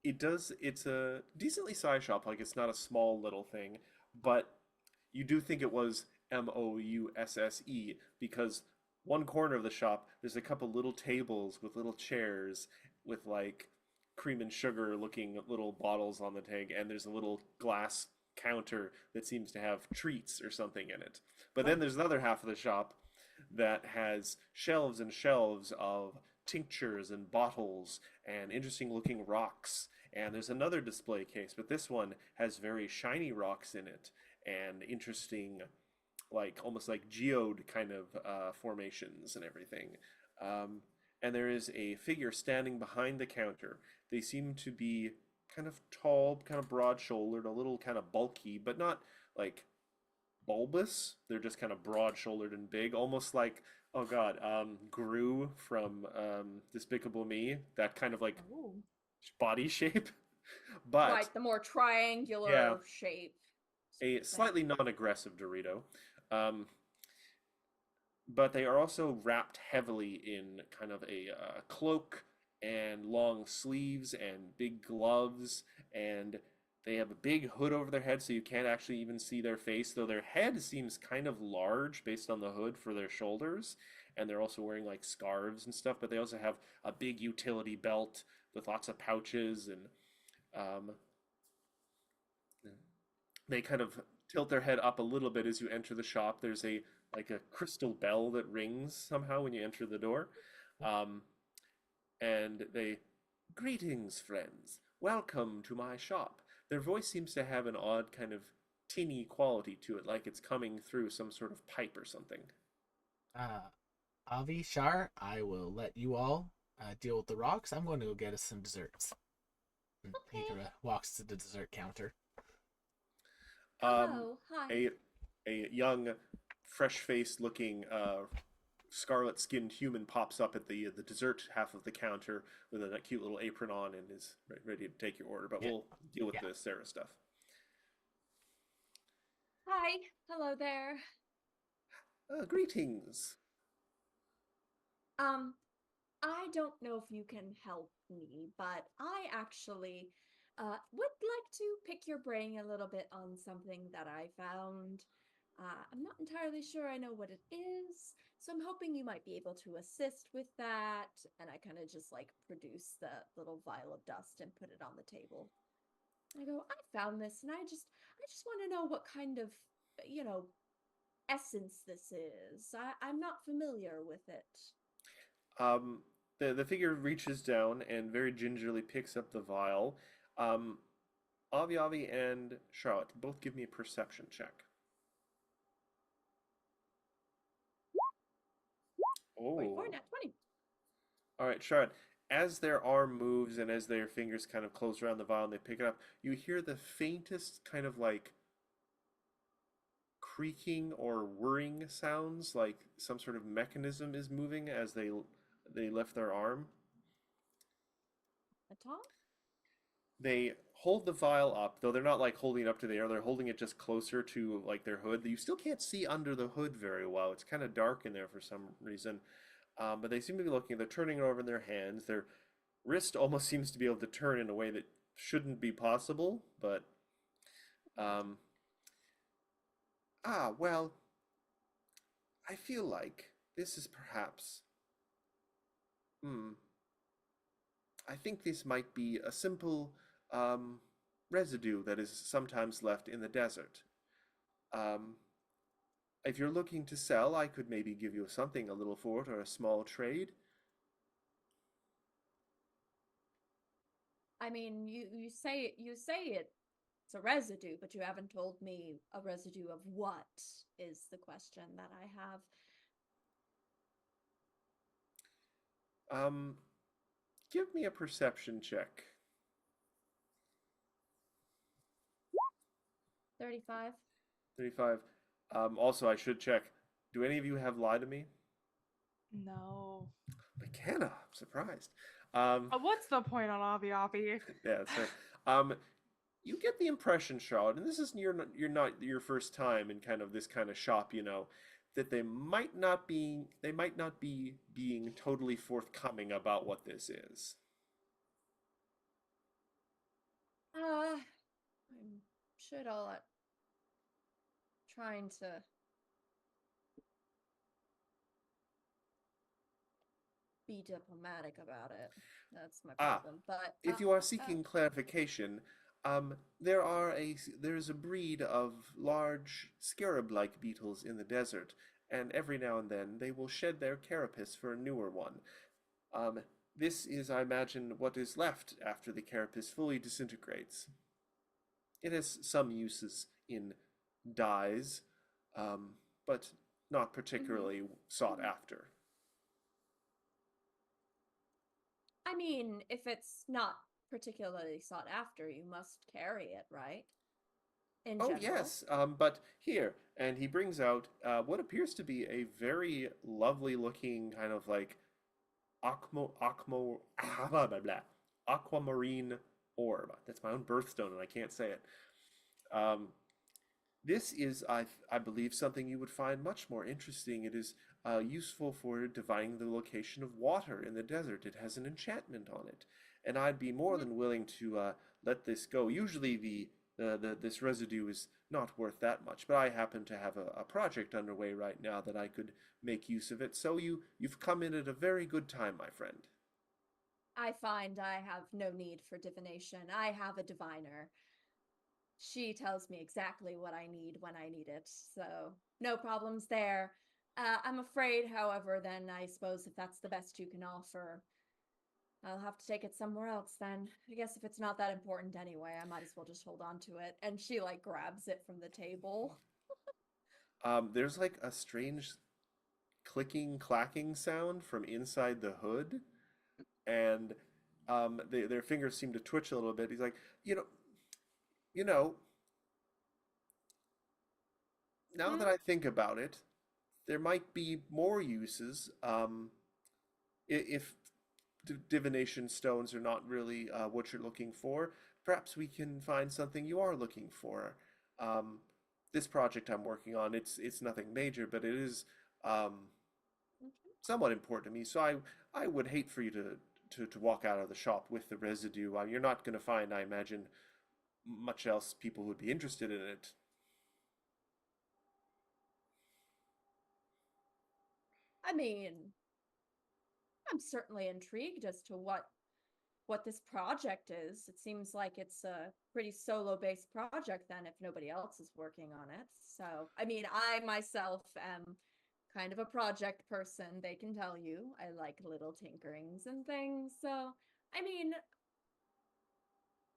it's a decently sized shop. Like, it's not a small little thing, but you do think it was Mousse, because one corner of the shop, there's a couple little tables with little chairs with like cream and sugar looking little bottles on the tag, and there's a little glass counter that seems to have treats or something in it. But then there's another half of the shop that has shelves and shelves of tinctures and bottles and interesting looking rocks. And there's another display case, but this one has very shiny rocks in it and interesting, like almost like geode kind of formations and everything. And there is a figure standing behind the counter. They seem to be kind of tall, kind of broad-shouldered, a little kind of bulky, but not like bulbous. They're just kind of broad-shouldered and big, almost like, oh god, Gru from Despicable Me, that kind of like Ooh. body shape. But Right, the more triangular shape. a slightly non-aggressive Dorito. But they are also wrapped heavily in kind of a cloak and long sleeves and big gloves, and they have a big hood over their head so you can't actually even see their face, though their head seems kind of large based on the hood for their shoulders, and they're also wearing like scarves and stuff, but they also have a big utility belt with lots of pouches, and they kind of tilt their head up a little bit as you enter the shop. There's a crystal bell that rings somehow when you enter the door. And they, greetings, friends. Welcome to my shop. Their voice seems to have an odd kind of tinny quality to it, like it's coming through some sort of pipe or something. Avi, Shar, I will let you all deal with the rocks. I'm going to go get us some desserts. And he Okay. walks to the dessert counter. Um, Hello. Hi. a young, fresh-faced looking, scarlet-skinned human pops up at the dessert half of the counter with a cute little apron on and is ready to take your order. But Yeah. we'll deal with Yeah. the Sarah stuff. Hi. Hello there. Greetings. Um, I don't know if you can help me, but I actually would like to pick your brain a little bit on something that I found. I'm not entirely sure I know what it is, so I'm hoping you might be able to assist with that. And I kind of just like produce the little vial of dust and put it on the table. I go, I found this, and I just want to know what kind of, you know, essence this is. I'm not familiar with it. Um, the figure reaches down and very gingerly picks up the vial. Um, Avi Avi and Charlotte, both give me a perception check. Oh. 44, not 20. All right, Charlotte. As their arm moves and as their fingers kind of close around the vial and they pick it up, you hear the faintest kind of like creaking or whirring sounds, like some sort of mechanism is moving as they lift their arm. A top? They hold the vial up, though they're not like holding it up to the air, they're holding it just closer to like their hood. You still can't see under the hood very well. It's kind of dark in there for some reason. But they seem to be looking, they're turning it over in their hands. Their wrist almost seems to be able to turn in a way that shouldn't be possible, but um, well, I feel like this is perhaps, hmm, I think this might be a simple um, residue that is sometimes left in the desert. Um, if you're looking to sell, I could maybe give you something a little for it or a small trade. I mean, it's a residue, but you haven't told me a residue of what is the question that I have. Um, Give me a perception check. 35. 35. Also, I should check. Do any of you have lie to me? No. McKenna, I'm surprised. Um, What's the point on Avi Avi? yeah, that's right. You get the impression, Charlotte, and this is you're not your first time in kind of this kind of shop, that they might not be being totally forthcoming about what this is. I'm sure all trying to be diplomatic about it. That's my Ah, problem. But if you are seeking clarification, there is a breed of large scarab-like beetles in the desert, and every now and then they will shed their carapace for a newer one. Um, this is, I imagine, what is left after the carapace fully disintegrates. It has some uses in dyes, but not particularly sought after. I mean, if it's not particularly sought after, you must carry it, right? In Oh, general. yes, but here, and he brings out what appears to be a very lovely looking kind of like blah, blah, blah, aquamarine orb. That's my own birthstone, and I can't say it. Um, this is, I believe, something you would find much more interesting. It is useful for divining the location of water in the desert. It has an enchantment on it, and I'd be more Mhm. than willing to let this go. Usually, this residue is not worth that much, but I happen to have a project underway right now that I could make use of it. So you've come in at a very good time, my friend. I find I have no need for divination. I have a diviner. She tells me exactly what I need when I need it, so no problems there. I'm afraid, however, then I suppose if that's the best you can offer, I'll have to take it somewhere else then. I guess if it's not that important anyway, I might as well just hold on to it. And she like grabs it from the table. There's like a strange clicking, clacking sound from inside the hood, and their fingers seem to twitch a little bit. He's like, you know, now that I think about it, there might be more uses. If divination stones are not really what you're looking for, perhaps we can find something you are looking for. Um, this project I'm working on, it's nothing major, but it is um, somewhat important to me. So I would hate for you to walk out of the shop with the residue. You're not going to find, I imagine, much else people would be interested in it. I mean, I'm certainly intrigued as to what this project is. It seems like it's a pretty solo-based project then if nobody else is working on it. So, I mean, I myself am kind of a project person, they can tell you. I like little tinkerings and things. So, I mean,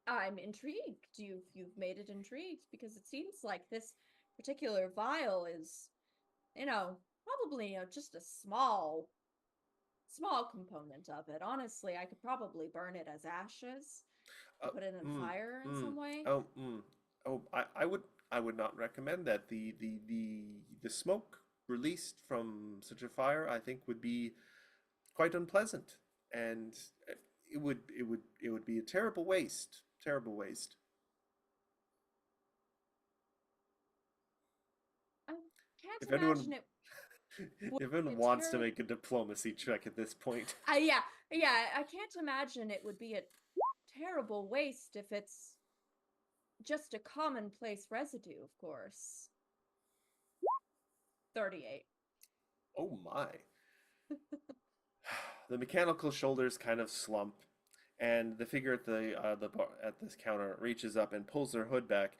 I'm intrigued. You've made it intrigued because it seems like this particular vial is, probably just a small component of it. Honestly, I could probably burn it as ashes Uh, and put it in mm, fire in mm, some way. oh, oh, I would not recommend that. The smoke released from such a fire, I think, would be quite unpleasant, and it would be a terrible waste. Terrible waste. I can't If anyone imagine it would if be anyone a wants to terrible. make a diplomacy check at this point, Yeah, yeah. I can't imagine it would be a terrible waste if it's just a commonplace residue, of course. 38. oh my. The mechanical shoulders kind of slump, and the figure at the bar, at this counter reaches up and pulls their hood back,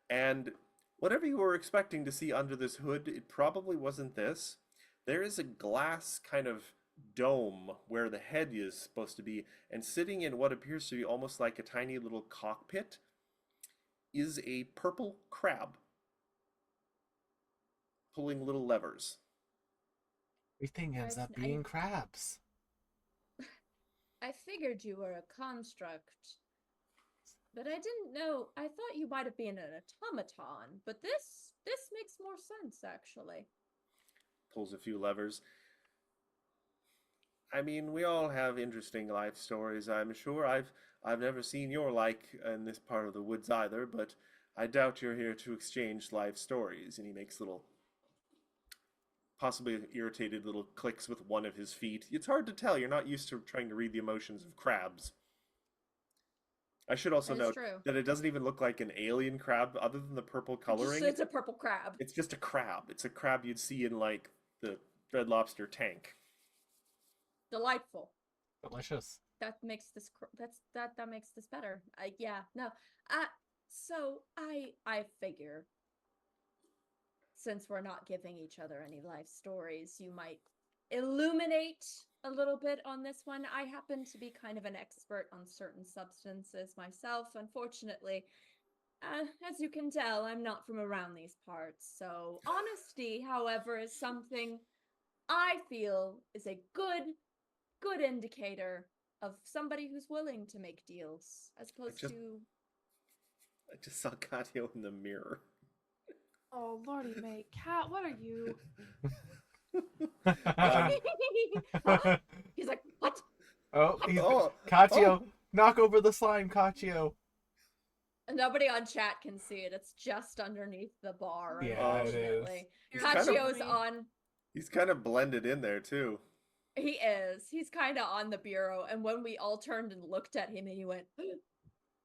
and whatever you were expecting to see under this hood, it probably wasn't this. There is a glass kind of dome where the head is supposed to be, and sitting in what appears to be almost like a tiny little cockpit is a purple crab pulling little levers. Everything ends up I being crabs. I figured you were a construct, but I didn't know. I thought you might have been an automaton, but this makes more sense actually. Pulls a few levers. I mean, we all have interesting life stories, I'm sure. I've never seen your like in this part of the woods either, but I doubt you're here to exchange life stories. And he makes little, possibly irritated little clicks with one of his feet. It's hard to tell. You're not used to trying to read the emotions of crabs. I should also That is note true. that it doesn't even look like an alien crab, other than the purple coloring. It's a purple crab. It's just a crab. It's a crab you'd see in like the Red Lobster tank. Delightful. Delicious. That makes this that makes this better. Yeah, no. So I figure since we're not giving each other any life stories, you might illuminate a little bit on this one. I happen to be kind of an expert on certain substances myself. Unfortunately, as you can tell, I'm not from around these parts. So honesty, however, is something I feel is a good indicator of somebody who's willing to make deals, as opposed just- to. I just saw Katio in the mirror. Oh, Lordy May, Cat, what are you? Um, He's like, what? Oh, oh, Kachio, knock over the slime, Kachio. Nobody on chat can see it. It's just underneath the bar. Yeah, it is. Unfortunately, You're kind of- Kachio's on. he's kind of blended in there too. He is. He's kind of on the bureau. And when we all turned and looked at him, and he went,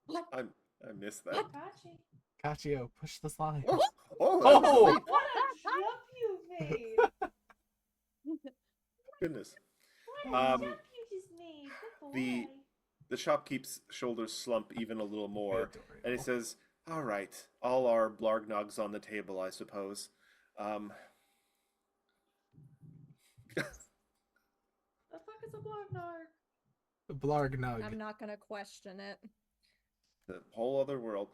"What? I missed that. Gotcha. Kachio, push the slime. Oh, Oh! that was a leap. What a jump you made! Goodness. What a Um, jump you just made! Good the- boy. The shopkeep's shoulders slump even a little more, Adorable. and he says, "All right, all our blargnogs on the table, I suppose. Um, The fuck is a Blognar? Blarg nug. I'm not gonna question it." the whole other world.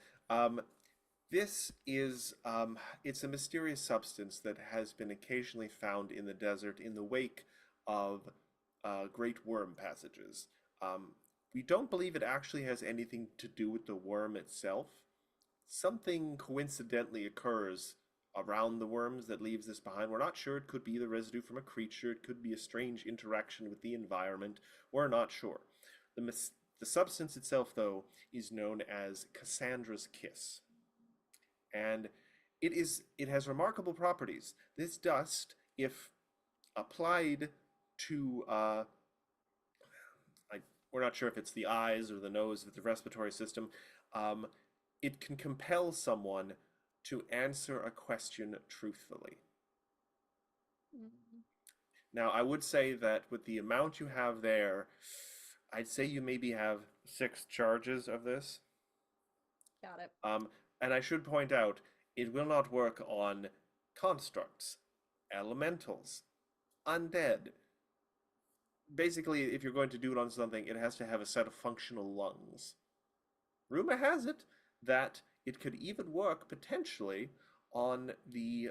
This is it's a mysterious substance that has been occasionally found in the desert in the wake of great worm passages. We don't believe it actually has anything to do with the worm itself. Something coincidentally occurs around the worms that leaves this behind. We're not sure. It could be the residue from a creature. It could be a strange interaction with the environment. We're not sure. The substance itself, though, is known as Cassandra's Kiss. And it has remarkable properties. This dust, if applied to we're not sure if it's the eyes or the nose or the respiratory system, it can compel someone to answer a question truthfully. Mm, Now, I would say that with the amount you have there, I'd say you maybe have 6 charges of this. got it. And I should point out, it will not work on constructs, elementals, undead. Basically, if you're going to do it on something, it has to have a set of functional lungs. Rumor has it that it could even work potentially on the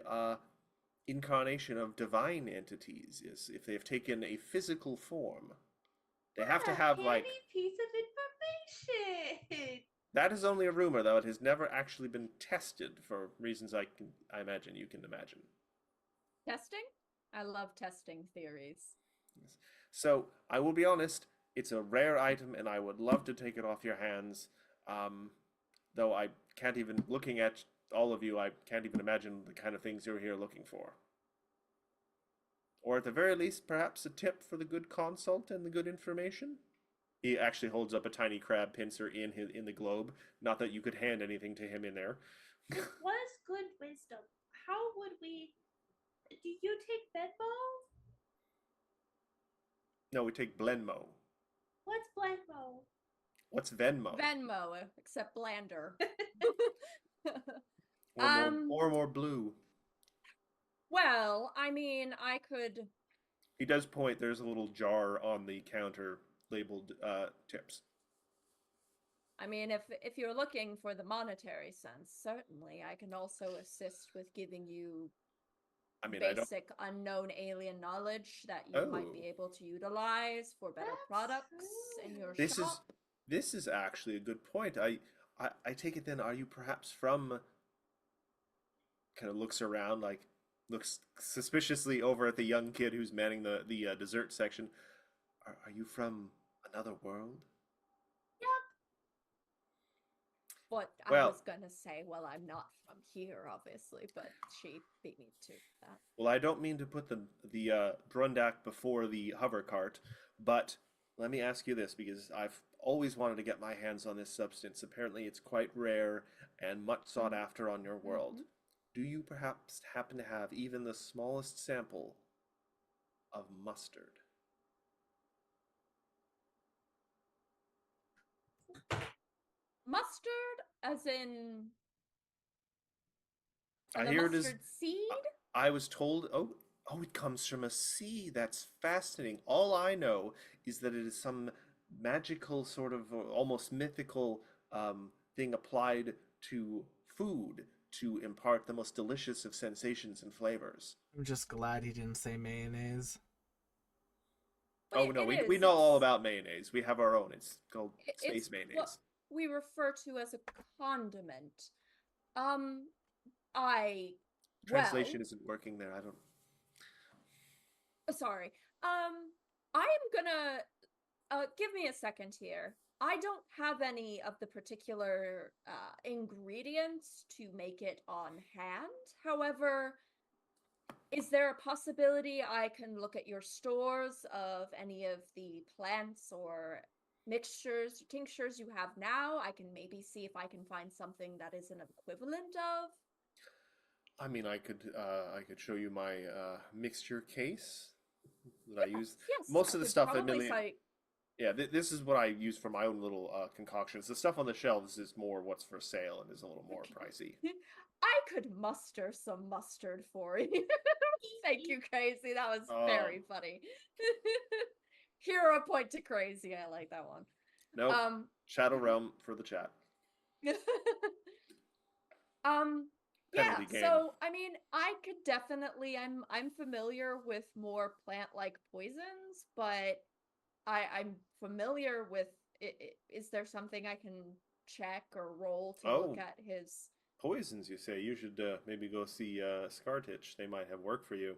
incarnation of divine entities, is if they've taken a physical form. They have to What a have handy like piece of information. that is only a rumor, though. It has never actually been tested for reasons I imagine you can imagine. Testing? I love testing theories. Yes. So I will be honest, it's a rare item, and I would love to take it off your hands. Though I can't even, looking at all of you, I can't even imagine the kind of things you're here looking for. Or at the very least, perhaps a tip for the good consult and the good information. He actually holds up a tiny crab pincer in the globe. Not that you could hand anything to him in there. This was good wisdom. How would we? Do you take Venmo? No, we take Blenmo. What's Venmo? What's Venmo? Venmo, except blander. Or more blue. Well, I mean, I could. He does point. There's a little jar on the counter labeled tips. I mean, if you're looking for the monetary sense, certainly I can also assist with giving you I mean, I don't. basic unknown alien knowledge that you might be Oh. able to utilize for better That's products in your This is shop. this is actually a good point. I take it then. Are you perhaps from? Kind of looks around, like looks suspiciously over at the young kid who's manning the dessert section. Are you from another world? What I Well- was gonna say, well, I'm not from here, obviously, but she beat me to that. Well, I don't mean to put the Brundak before the hover cart, but let me ask you this because I've always wanted to get my hands on this substance. Apparently, it's quite rare and much sought after on your world. Do you perhaps happen to have even the smallest sample of mustard? Mustard, as in I the hear it is. mustard seed? I was told. Oh, it comes from a sea. That's fascinating. All I know is that it is some magical sort of almost mythical thing applied to food to impart the most delicious of sensations and flavors. I'm just glad he didn't say mayonnaise. But Oh no, it we is, know all it's- about mayonnaise. We have our own. It's called space it's mayonnaise. what we refer to as a condiment. I Translation isn't working there. I don't. sorry. I am gonna give me a second here. I don't have any of the particular ingredients to make it on hand. However, is there a possibility I can look at your stores of any of the plants or mixtures, tinctures you have now? I can maybe see if I can find something that is an equivalent of. I mean, I could show you my mixture case that I use. Yes, Most I of the could stuff, probably admittedly, cite- yeah, this is what I use for my own little concoctions. The stuff on the shelves is more what's for sale and is a little more pricey. I could muster some mustard for you. Thank you, Crazy. That was very funny. Hero point to Crazy. I like that one. Nope. Shadow Realm for the chat. Yeah, Penalty game. so I mean, I could definitely I'm familiar with more plant-like poisons, but I'm familiar with is there something I can check or roll to Oh. look at his Poisons, you say? You should maybe go see Scartitch. They might have work for you.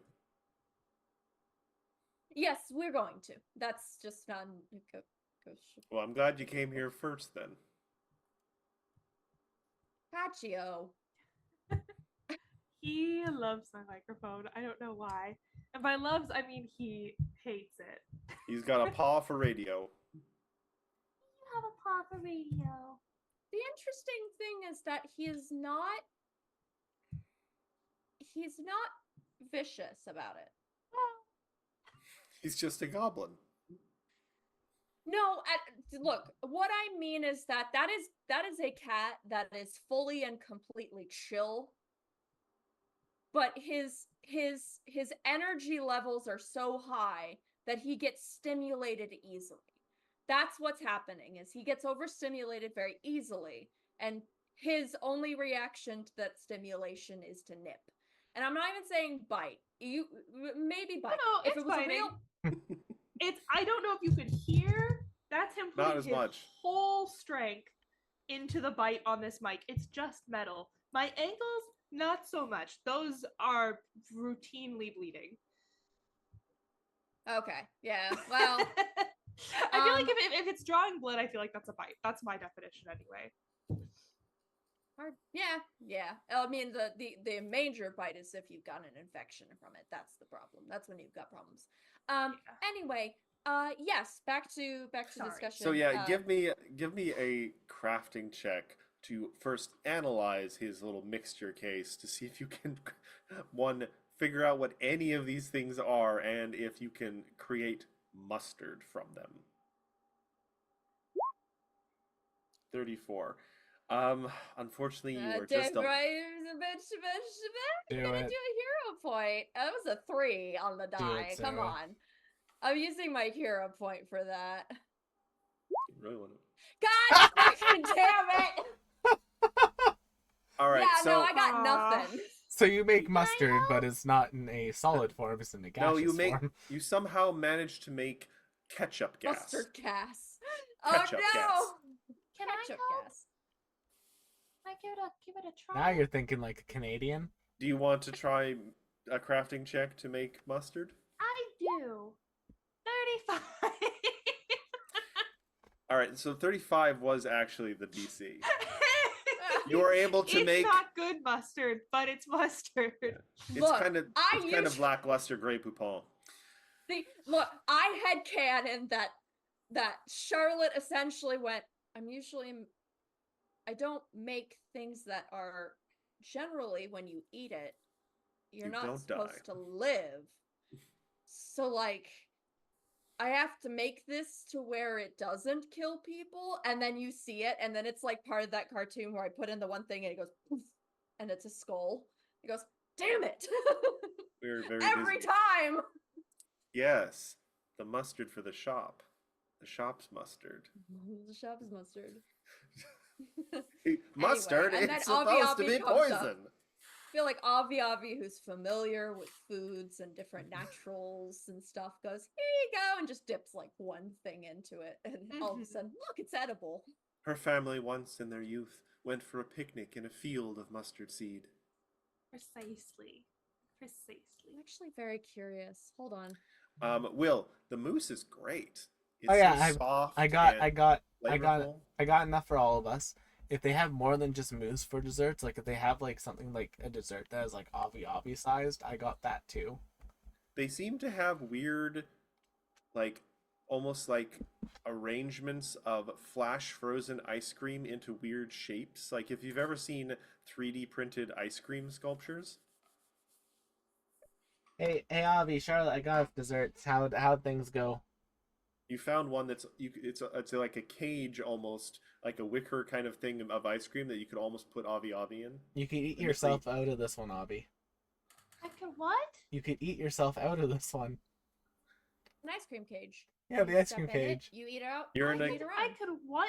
Yes, we're going to. That's just not. Well, I'm glad you came here first then. Paccio. He loves my microphone. I don't know why. And by loves, I mean he hates it. He's got a paw for radio. You have a paw for radio. The interesting thing is that he's not vicious about it. He's just a goblin. No, look, what I mean is that is a cat that is fully and completely chill. But his energy levels are so high that he gets stimulated easily. That's what's happening, is he gets overstimulated very easily, and his only reaction to that stimulation is to nip. And I'm not even saying bite. You maybe bite. No, if it's it was biting. a real It's I don't know if you could hear. That's him Not putting as his much. whole strength into the bite on this mic. It's just metal. My ankles, not so much. Those are routinely bleeding. Okay. Yeah. Well, I feel like if it's drawing blood, I feel like that's a bite. That's my definition anyway. yeah. I mean, the major bite is if you've got an infection from it. That's the problem. That's when you've got problems. Anyway, yes, back to Sorry. discussion. So yeah, give me a crafting check to first analyze his little mixture case to see if you can one figure out what any of these things are and if you can create mustard from them. 34. Unfortunately, you were just Do a... I'm gonna do a hero point. That was a 3 on the die. Come Sarah. on. I'm using my hero point for that. Really want to... God fucking damn it! All right, Yeah, so no, I got nothing. So you make mustard, but it's not in a solid form; it's in a gaseous no, form. you somehow managed to make ketchup gas. Mustard gas. Ketchup oh no! gas. Can I Ketchup help? gas. I give it a try. Now you're thinking like a Canadian. Do you want to try a crafting check to make mustard? I do. 35. All right, so 35 was actually the DC. You were able to it's make... not good mustard, but it's mustard. It's Look, kind of lackluster Grey Poupon. Look, I had canon that Charlotte essentially went, I don't make things that are generally when you eat it, you're You not don't supposed die. to live. So like I have to make this to where it doesn't kill people, and then you see it, and then it's like part of that cartoon where I put in the one thing and it goes poof, and it's a skull. It goes, damn it. We were very Every busy. time. Yes, the mustard for the shop. The shop's mustard. The shop's mustard. Mustard, and then it's Avi supposed to Avi be comes up. poison. I feel like Avi, who's familiar with foods and different naturals and stuff, goes, here you go, and just dips like one thing into it. And all of a sudden, look, it's edible. Her family once in their youth went for a picnic in a field of mustard seed. Precisely. I'm actually very curious. Hold on. Will, the mousse is great. It's Oh, yeah, so soft I got flavorful. enough for all of us. If they have more than just mousse for desserts, like if they have like something like a dessert that is like avi sized, I got that too. They seem to have weird, like, almost like arrangements of flash frozen ice cream into weird shapes. Like if you've ever seen 3D printed ice cream sculptures. Hey Avi, Charlotte, I got desserts. How'd things go? You found one that's it's like a cage almost, like a wicker kind of thing of ice cream that you could almost put Avi in. You could eat And yourself out of this one, Avi. I could what? You could eat yourself out of this one. An ice cream cage. Yeah, the You ice step cream in it, cage. you eat it out. You're you in a- eat I around. could what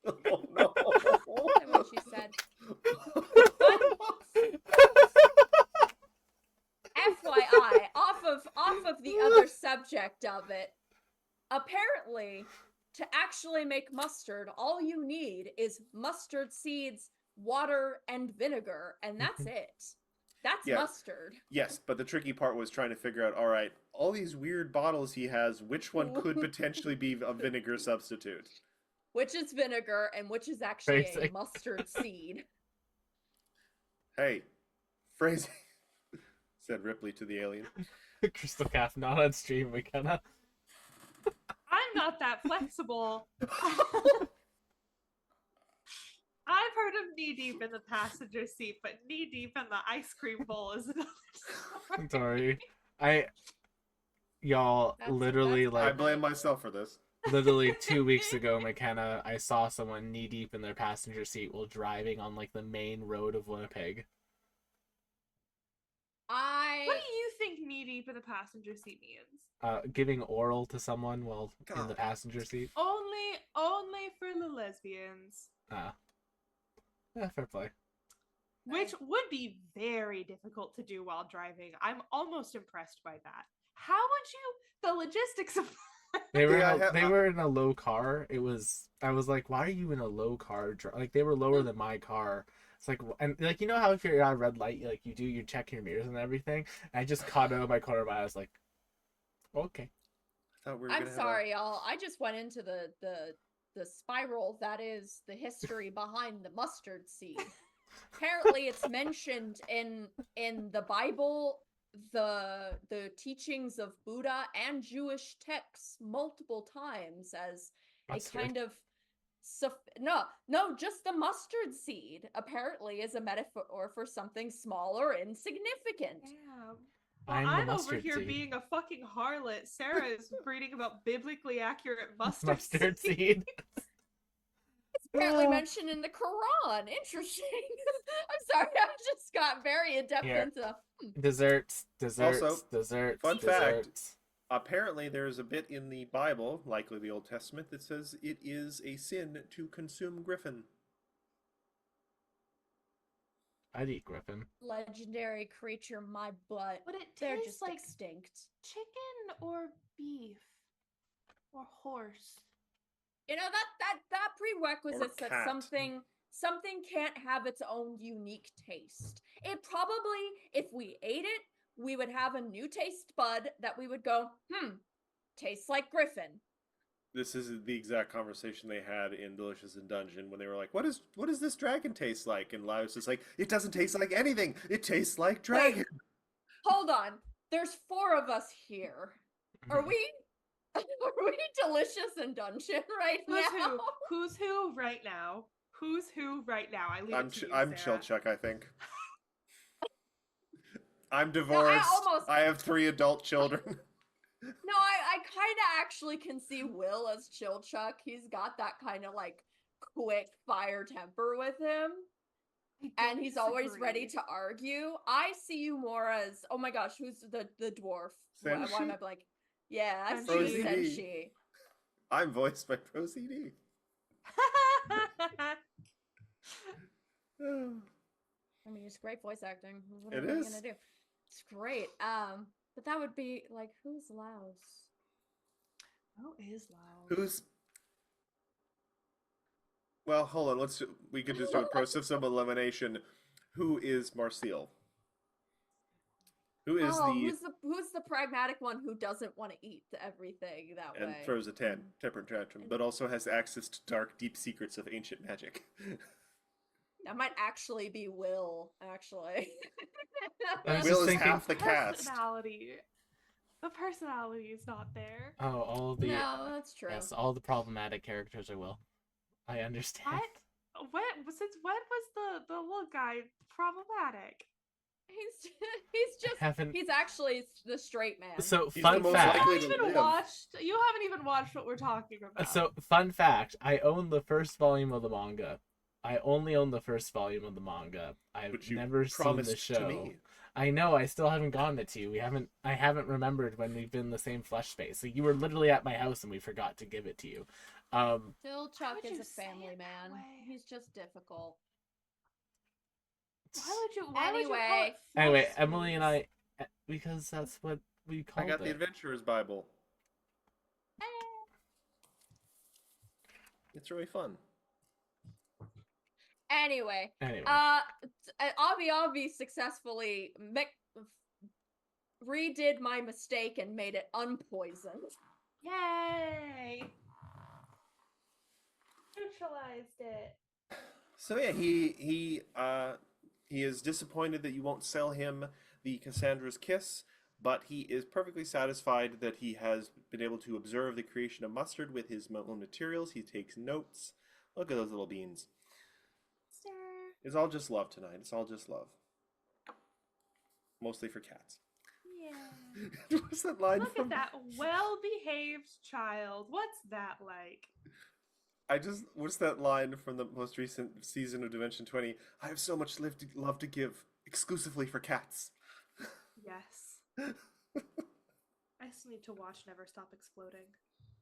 myself? Oh no! That's what she said. FYI, off of the other subject of it, apparently, to actually make mustard, all you need is mustard seeds water and vinegar, and that's it. That's Yeah. mustard. Yes, but the tricky part was trying to figure out, all right, all these weird bottles he has, which one could potentially be a vinegar substitute? Which is vinegar and which is actually a Phrasing. mustard seed. Hey, phrasing, said Ripley to the alien. Crystal Calf not on stream. We kinda. I'm not that flexible. I've heard of knee deep in the passenger seat, but knee deep in the ice cream bowl is another story. Sorry. Y'all, That's- literally, that's I like, blame myself for this. literally 2 weeks ago, McKenna, I saw someone knee deep in their passenger seat while driving on, like, the main road of Winnipeg. What do you think knee deep in the passenger seat means? Giving oral to someone while in the God. passenger seat. Only for the lesbians. Yeah, fair play. Which would be very difficult to do while driving. I'm almost impressed by that. How would you the logistics of They were Yeah, in they were in a low car. I was like, why are you in a low car? Like they were lower than my car. It's like, and like you know how if you're at a red light, you check your mirrors and everything. And I just caught out of my corner of my eye. I was like, okay. I thought we were I'm gonna have sorry, y'all. I just went into the spiral that is the history behind the mustard seed. Apparently, it's mentioned in the Bible, the teachings of Buddha and Jewish texts multiple times as Mustard. a kind of just the mustard seed apparently is a metaphor for something small or insignificant. Yeah. I'm Well, the I'm over mustard here seed. being a fucking harlot. Sarah is reading about biblically accurate mustard, Mustard seed. seed. It's apparently Oh. mentioned in the Quran. Interesting. I'm sorry, I just got very adept Here. into Desserts. Also, Desserts. fun fact. Desserts. Apparently, there's a bit in the Bible, likely the Old Testament, that says it is a sin to consume griffin. I'd eat griffin. legendary creature, my butt. But it They're tastes just like extinct. chicken or beef or horse. You know that prerequisites that cat. something can't have its own unique taste. It probably, if we ate it, we would have a new taste bud that we would go, tastes like griffin. This is the exact conversation they had in Delicious in Dungeon when they were like, "What does this dragon taste like?" And Laios is like, "It doesn't taste like anything. It tastes like dragon." Hold on. There's 4 of us here. Are we delicious in dungeon right Who's now? who? Who's who right now? Who's who right now? I leave I'm it to you, I'm Sarah. Chilchuck, I think. I'm divorced. almost- I have 3 adult children. No, I kind of actually can see Will as Chilchuck. He's got that kind of like quick fire temper with him. I And don't he's always ready disagree. to argue. I see you more as, oh my gosh, who's the dwarf? Why am I Senshi? blank? Yeah, I see Senshi. you, Senshi. Senshi. I'm voiced by ProCD. I mean, it's great voice acting. What It am I is. gonna do? It's great. But that would be like, who's Laos? Who is loud? Who's? Well, hold on. We could just do a process of elimination. Who is Marcel? Who is who's the pragmatic one who doesn't want to eat everything that and way? throws a temper tantrum, but also has access to dark, deep secrets of ancient magic? That might actually be Will, actually. I was Will just is thinking- half the cast. Personality. The personality is not there. Oh, all the No, that's true. yes, all the problematic characters are Will. I understand. What? Since when was the little guy problematic? He's just Haven't- he's actually the straight man. So He's fun the most fact. likely You to haven't even live. watched. You haven't even watched what we're talking about. So fun fact. I own the first volume of the manga. I only own the first volume of the manga. I've Which you never seen the promised show. to me. I know. I still haven't gotten it to you. I haven't remembered when we've been in the same flesh space. So you were literally at my house and we forgot to give it to you. Still, Chuck would is you a say family it that man. way? He's just difficult. Why would you call Anyway. it Anyway, flesh Emily and space? I, because that's what we I called got the it. Adventurer's Bible. It's really fun. Anyway, Anyway, Avi successfully redid my mistake and made it unpoisoned. Yay! Neutralized it. So yeah, he is disappointed that you won't sell him the Cassandra's Kiss, but he is perfectly satisfied that he has been able to observe the creation of mustard with his own materials. He takes notes. Look at those little beans. Sir. It's all just love tonight. It's all just love. Mostly for cats. Yeah. What's that line Look from? at that well-behaved child. What's that like? What's that line from the most recent season of Dimension 20? I have so much love to give, exclusively for cats. Yes. I still need to watch Never Stop Exploding.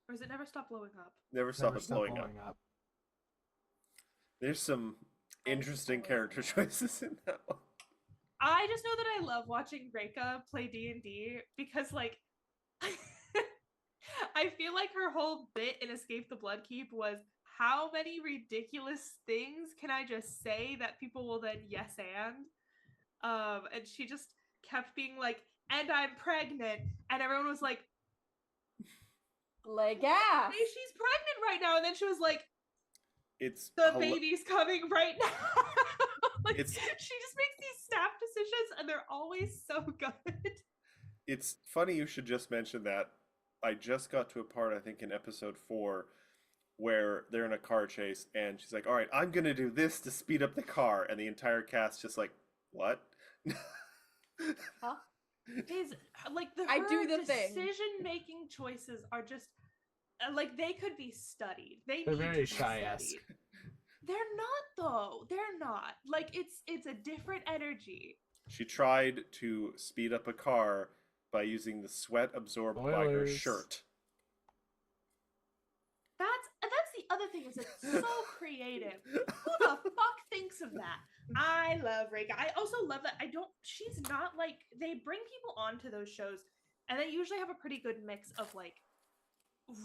Or is it Never Stop Blowing Up? Never stop never it stop blowing up. blowing up. There's some interesting character choices in that one. I just know that I love watching Reika play D&D because, like, I feel like her whole bit in Escape the Bloodkeep was how many ridiculous things can I just say that people will then yes and she just kept being like, and I'm pregnant, and everyone was like, Like ass. hey, she's pregnant right now, and then she was like, It's the baby's coming right now. Like, It's- she just makes these snap decisions, and they're always so good. It's funny you should just mention that. I just got to a part, I think, in episode 4, where they're in a car chase, and she's like, all right, I'm going to do this to speed up the car. And the entire cast just like, what? Huh? Is like I do the thing. decision-making choices are just like they could be studied. They They're need very to be shy-esque. studied. They're not though. They're not. Like it's a different energy. She tried to speed up a car by using the sweat absorbed by her Spoilers. shirt. That's the other thing is it's so creative. Who the fuck thinks of that? I love Reika. I also love that she's not like they bring people onto those shows and they usually have a pretty good mix of like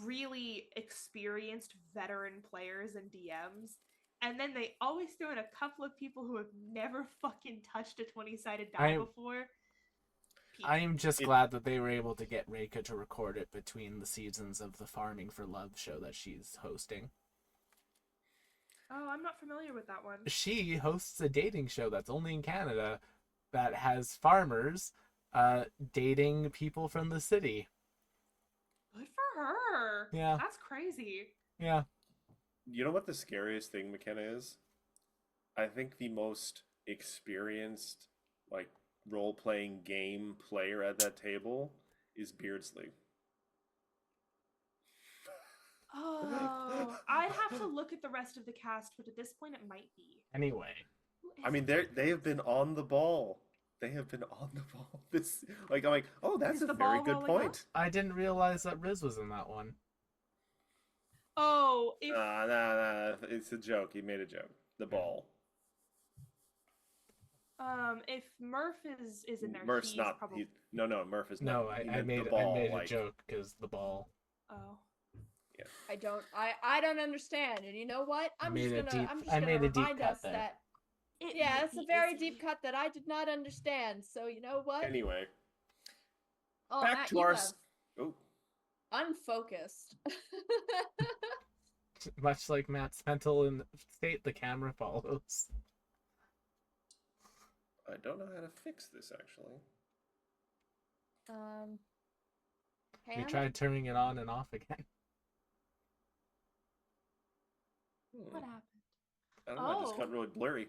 really experienced veteran players and DMs. And then they always throw in a couple of people who have never fucking touched a 20-sided die before. I am just It- glad that they were able to get Reika to record it between the seasons of the Farming for Love show that she's hosting. Oh, I'm not familiar with that one. She hosts a dating show that's only in Canada that has farmers dating people from the city. Good for her. Yeah. That's crazy. Yeah. You know what the scariest thing, McKenna, is? I think the most experienced, like, role-playing game player at that table is Beardsley. Oh, I'd have to look at the rest of the cast, but at this point it might be. Anyway, Who I is mean, it? they have been on the ball. They have been on the ball. This, like, I'm like, oh, that's Is a the very ball good rolling up? point. I didn't realize that Riz was in that one. Oh, if Nah, it's a joke. He made a joke. The ball. if Murph is in there, Murph's he's not. probably. No, Murph is No, not. He I meant made the ball, I made like, a joke because the ball. Oh, I don't understand. And you know what? I I'm made just a gonna deep- I'm just I gonna made a deep remind cut us there. that it yeah, might it's a be very Izzy. deep cut that I did not understand. So you know what? Anyway, Oh, back Matt, to you our. have Oh, unfocused. Much like Matt's mental state, the camera follows. I don't know how to fix this actually. We Ham? tried turning it on and off again. What happened? I don't know. It just Oh. got really blurry.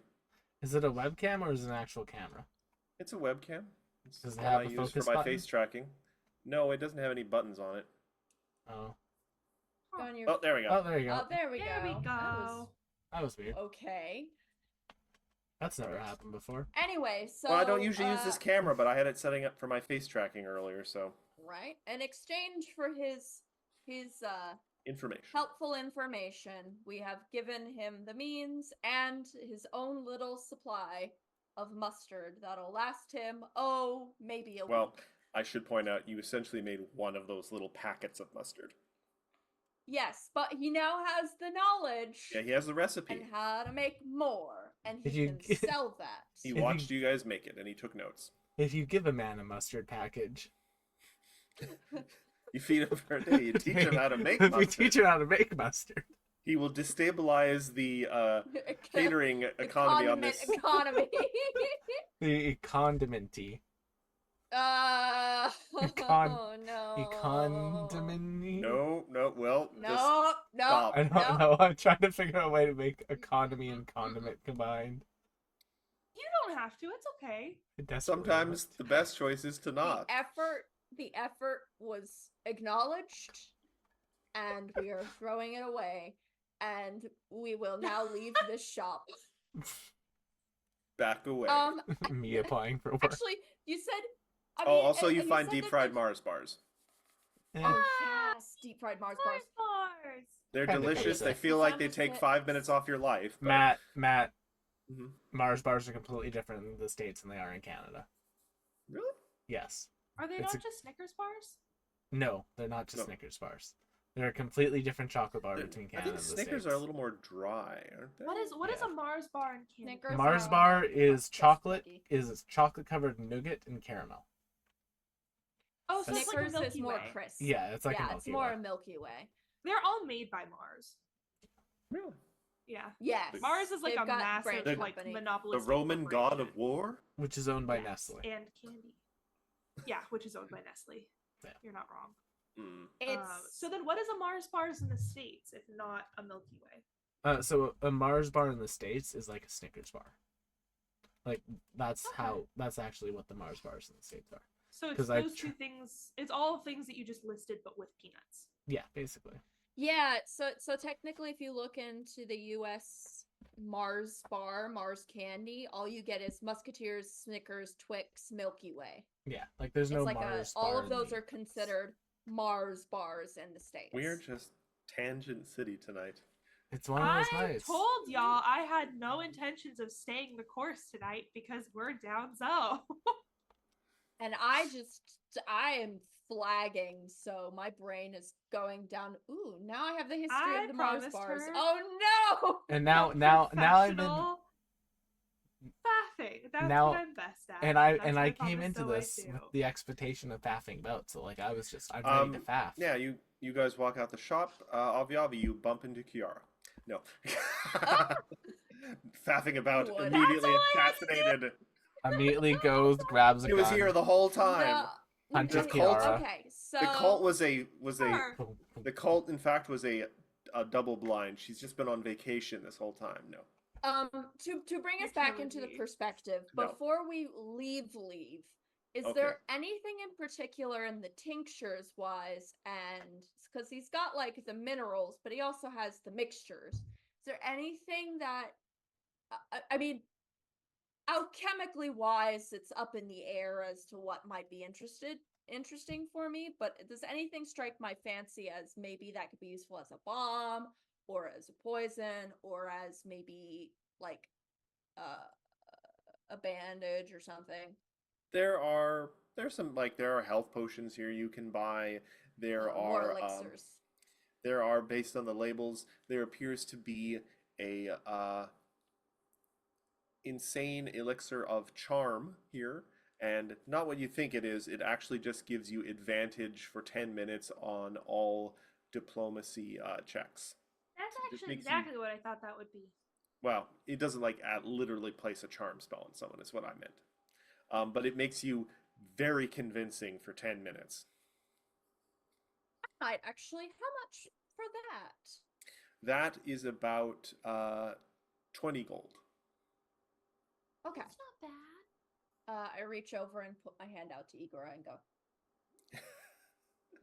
Is it a webcam or is it an actual camera? It's a webcam. It's Does it what have I a use for focus my button? face tracking. No, it doesn't have any buttons on it. Oh. On your... Oh, there we go. Oh, there you go. Oh, there we There go. we go. That was weird. Okay. That's never happened before. Anyway, so Well, I don't usually use this camera, but I had it setting up for my face tracking earlier, so right? In exchange for his information. helpful information, we have given him the means and his own little supply of mustard that'll last him, maybe a Well, week. I should point out you essentially made one of those little packets of mustard. Yes, but he now has the knowledge Yeah, he has the recipe. and how to make more. and If he you can sell that. He If you- watched you guys make it, and he took notes. If you give a man a mustard package, You feed him for a day. You teach him how to make if mustard. you teach him how to make mustard, He will destabilize the catering economy on this. Economy. the condimenty. Oh Econ- no. Econdimenty. No, well, just No, no, stop. I don't no. know. I'm trying to figure out a way to make economy and condiment combined. You don't have to. It's okay. I desperately sometimes want. the best choice is to not. The effort was acknowledged, and we are throwing it away, and we will now leave this shop. Back away. Me applying for work. Actually, you said. I Oh, mean, also and you you find said deep that fried the- Mars bars. Eh, Oh yes, deep fried Mars bars. Bars. They're Kinda delicious. They basic. feel like they Sounds take fit. 5 minutes off your life. But... Matt, Mhm. Mars bars are completely different in the States than they are in Canada. Really? Yes. Are they It's not a- just Snickers bars? No, they're not just No. Snickers bars. They're a completely different chocolate bar between I Canada think and the Snickers States. are a little more dry, aren't they? What is Yeah. a Mars bar in Canada? Snickers Mars are bar like is just chocolate cookie. chocolate covered nougat and caramel. Oh, so it's like a Snickers Milky is more Way. crisp. Yeah, it's like a yeah, Milky it's more Way. a Milky Way. They're all made by Mars. Really? Yeah. Yes. Mars is like They've a got massive branch like company. The monopolistic Roman god of corporation. war? Which is owned by Yes, Nestle. and candy. Yeah, which is owned by Nestle. Yeah. You're not wrong. Mm. It's So then, what is a Mars bars in the States if not a Milky Way? So a Mars bar in the States is like a Snickers bar. Like that's Okay. that's actually what the Mars bars in the States are. So it's 'Cause I those two things. It's all things that you just listed, but with peanuts. Yeah, basically. yeah. So technically, if you look into the U.S. Mars bar, Mars candy, all you get is Musketeers, Snickers, Twix, Milky Way. Yeah, like there's It's no like Mars all bar of in those the- are considered Mars bars in the States. We are just tangent city tonight. It's one of those I nights. told y'all I had no intentions of staying the course tonight because we're down so. And I am flagging, so my brain is going down. Ooh, now I have the history I of the Mars promised bars. her- Oh no! And now I've been Professional faffing. That's Now- what I'm best at. and I That's and what I came promised into so I this do. with the expectation of faffing about. So like I'm ready to faff. Yeah, you guys walk out the shop. Avi, you bump into Kiara. No. Faffing about, Would. immediately That's all I fascinated. Immediately goes, grabs a He was gun. here the whole time. No, Punches no, Kiara. Okay, so The cult was a Sure. the cult in fact was a double blind. She's just been on vacation this whole time. No. to bring You're us back killing into the me. perspective, No. before we leave, is Okay. there anything in particular in the tinctures wise, and because he's got like the minerals, but he also has the mixtures. Is there anything that I mean, alchemically wise, it's up in the air as to what might be interesting for me, but does anything strike my fancy as maybe that could be useful as a bomb or as a poison or as maybe like a bandage or something? There's some there are health potions here you can buy. There More are elixirs. there are, based on the labels, there appears to be a insane elixir of charm here, and not what you think it is. It actually just gives you advantage for 10 minutes on all diplomacy checks. That's Just actually makes you- exactly what I thought that would be. Well, it doesn't literally place a charm spell on someone, is what I meant. But it makes you very convincing for 10 minutes. Right, actually, how much for that? That is about 20 gold. Okay. That's not bad. I reach over and put my hand out to Igor and go,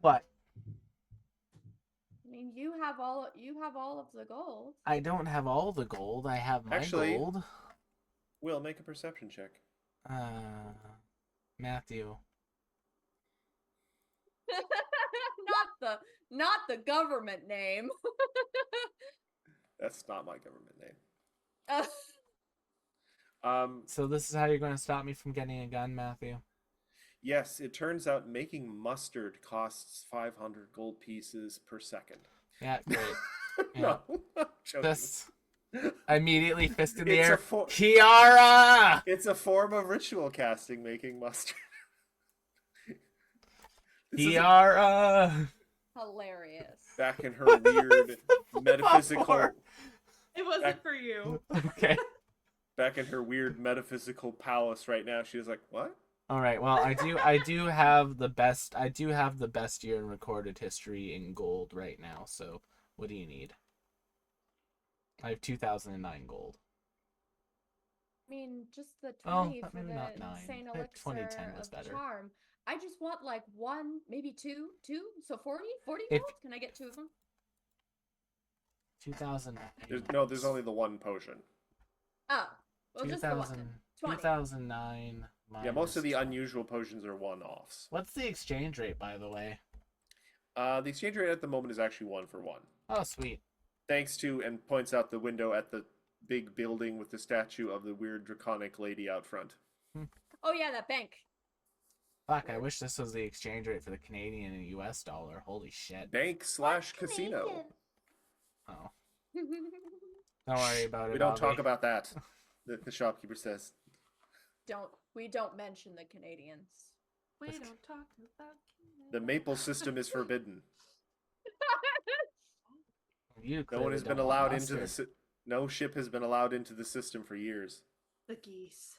What? I mean, you have all of the gold. I don't have all the gold. I have my Actually- gold. Will, make a perception check. Matthew. not the government name. That's not my government name. Uh, So this is how you're going to stop me from getting a gun, Matthew? Yes, it turns out making mustard costs 500 gold pieces per second. Yeah, great. No, I'm joking. This Immediately fist in the It's a air. fo- Kiara! It's a form of ritual casting, making mustard. This is Kiara! Hilarious. back in her weird metaphysical. for? It wasn't for you. Okay. Back in her weird metaphysical palace right now, she was like, "What?" All right. Well, I do have the best. I do have the best year in recorded history in gold right now. So, what do you need? I have 2009 gold. I mean, just the Oh, 20 but for maybe the not 9. insane I think elixir 2010 was of better. charm. I just want like one, maybe two, so 40 If- gold? Can I get two of them? 2009. There's only the one potion. Oh, well, just the one. 2000, then. 20. 2009. Yeah, most of the 12. unusual potions are one-offs. What's the exchange rate, by the way? The exchange rate at the moment is actually 1-for-1. Oh, sweet. Thanks to, and points out the window at the big building with the statue of the weird draconic lady out front. Oh yeah, that bank. Fuck, I wish this was the exchange rate for the Canadian and US dollar. Holy shit. Bank/casino. Canadian. Oh. Don't worry about it. We don't Avi. talk about that. The shopkeeper says. We don't mention the Canadians. We don't talk about The maple system is forbidden. You No one clearly has been don't want allowed into the mustard. no ship has been allowed into the system for years. the geese.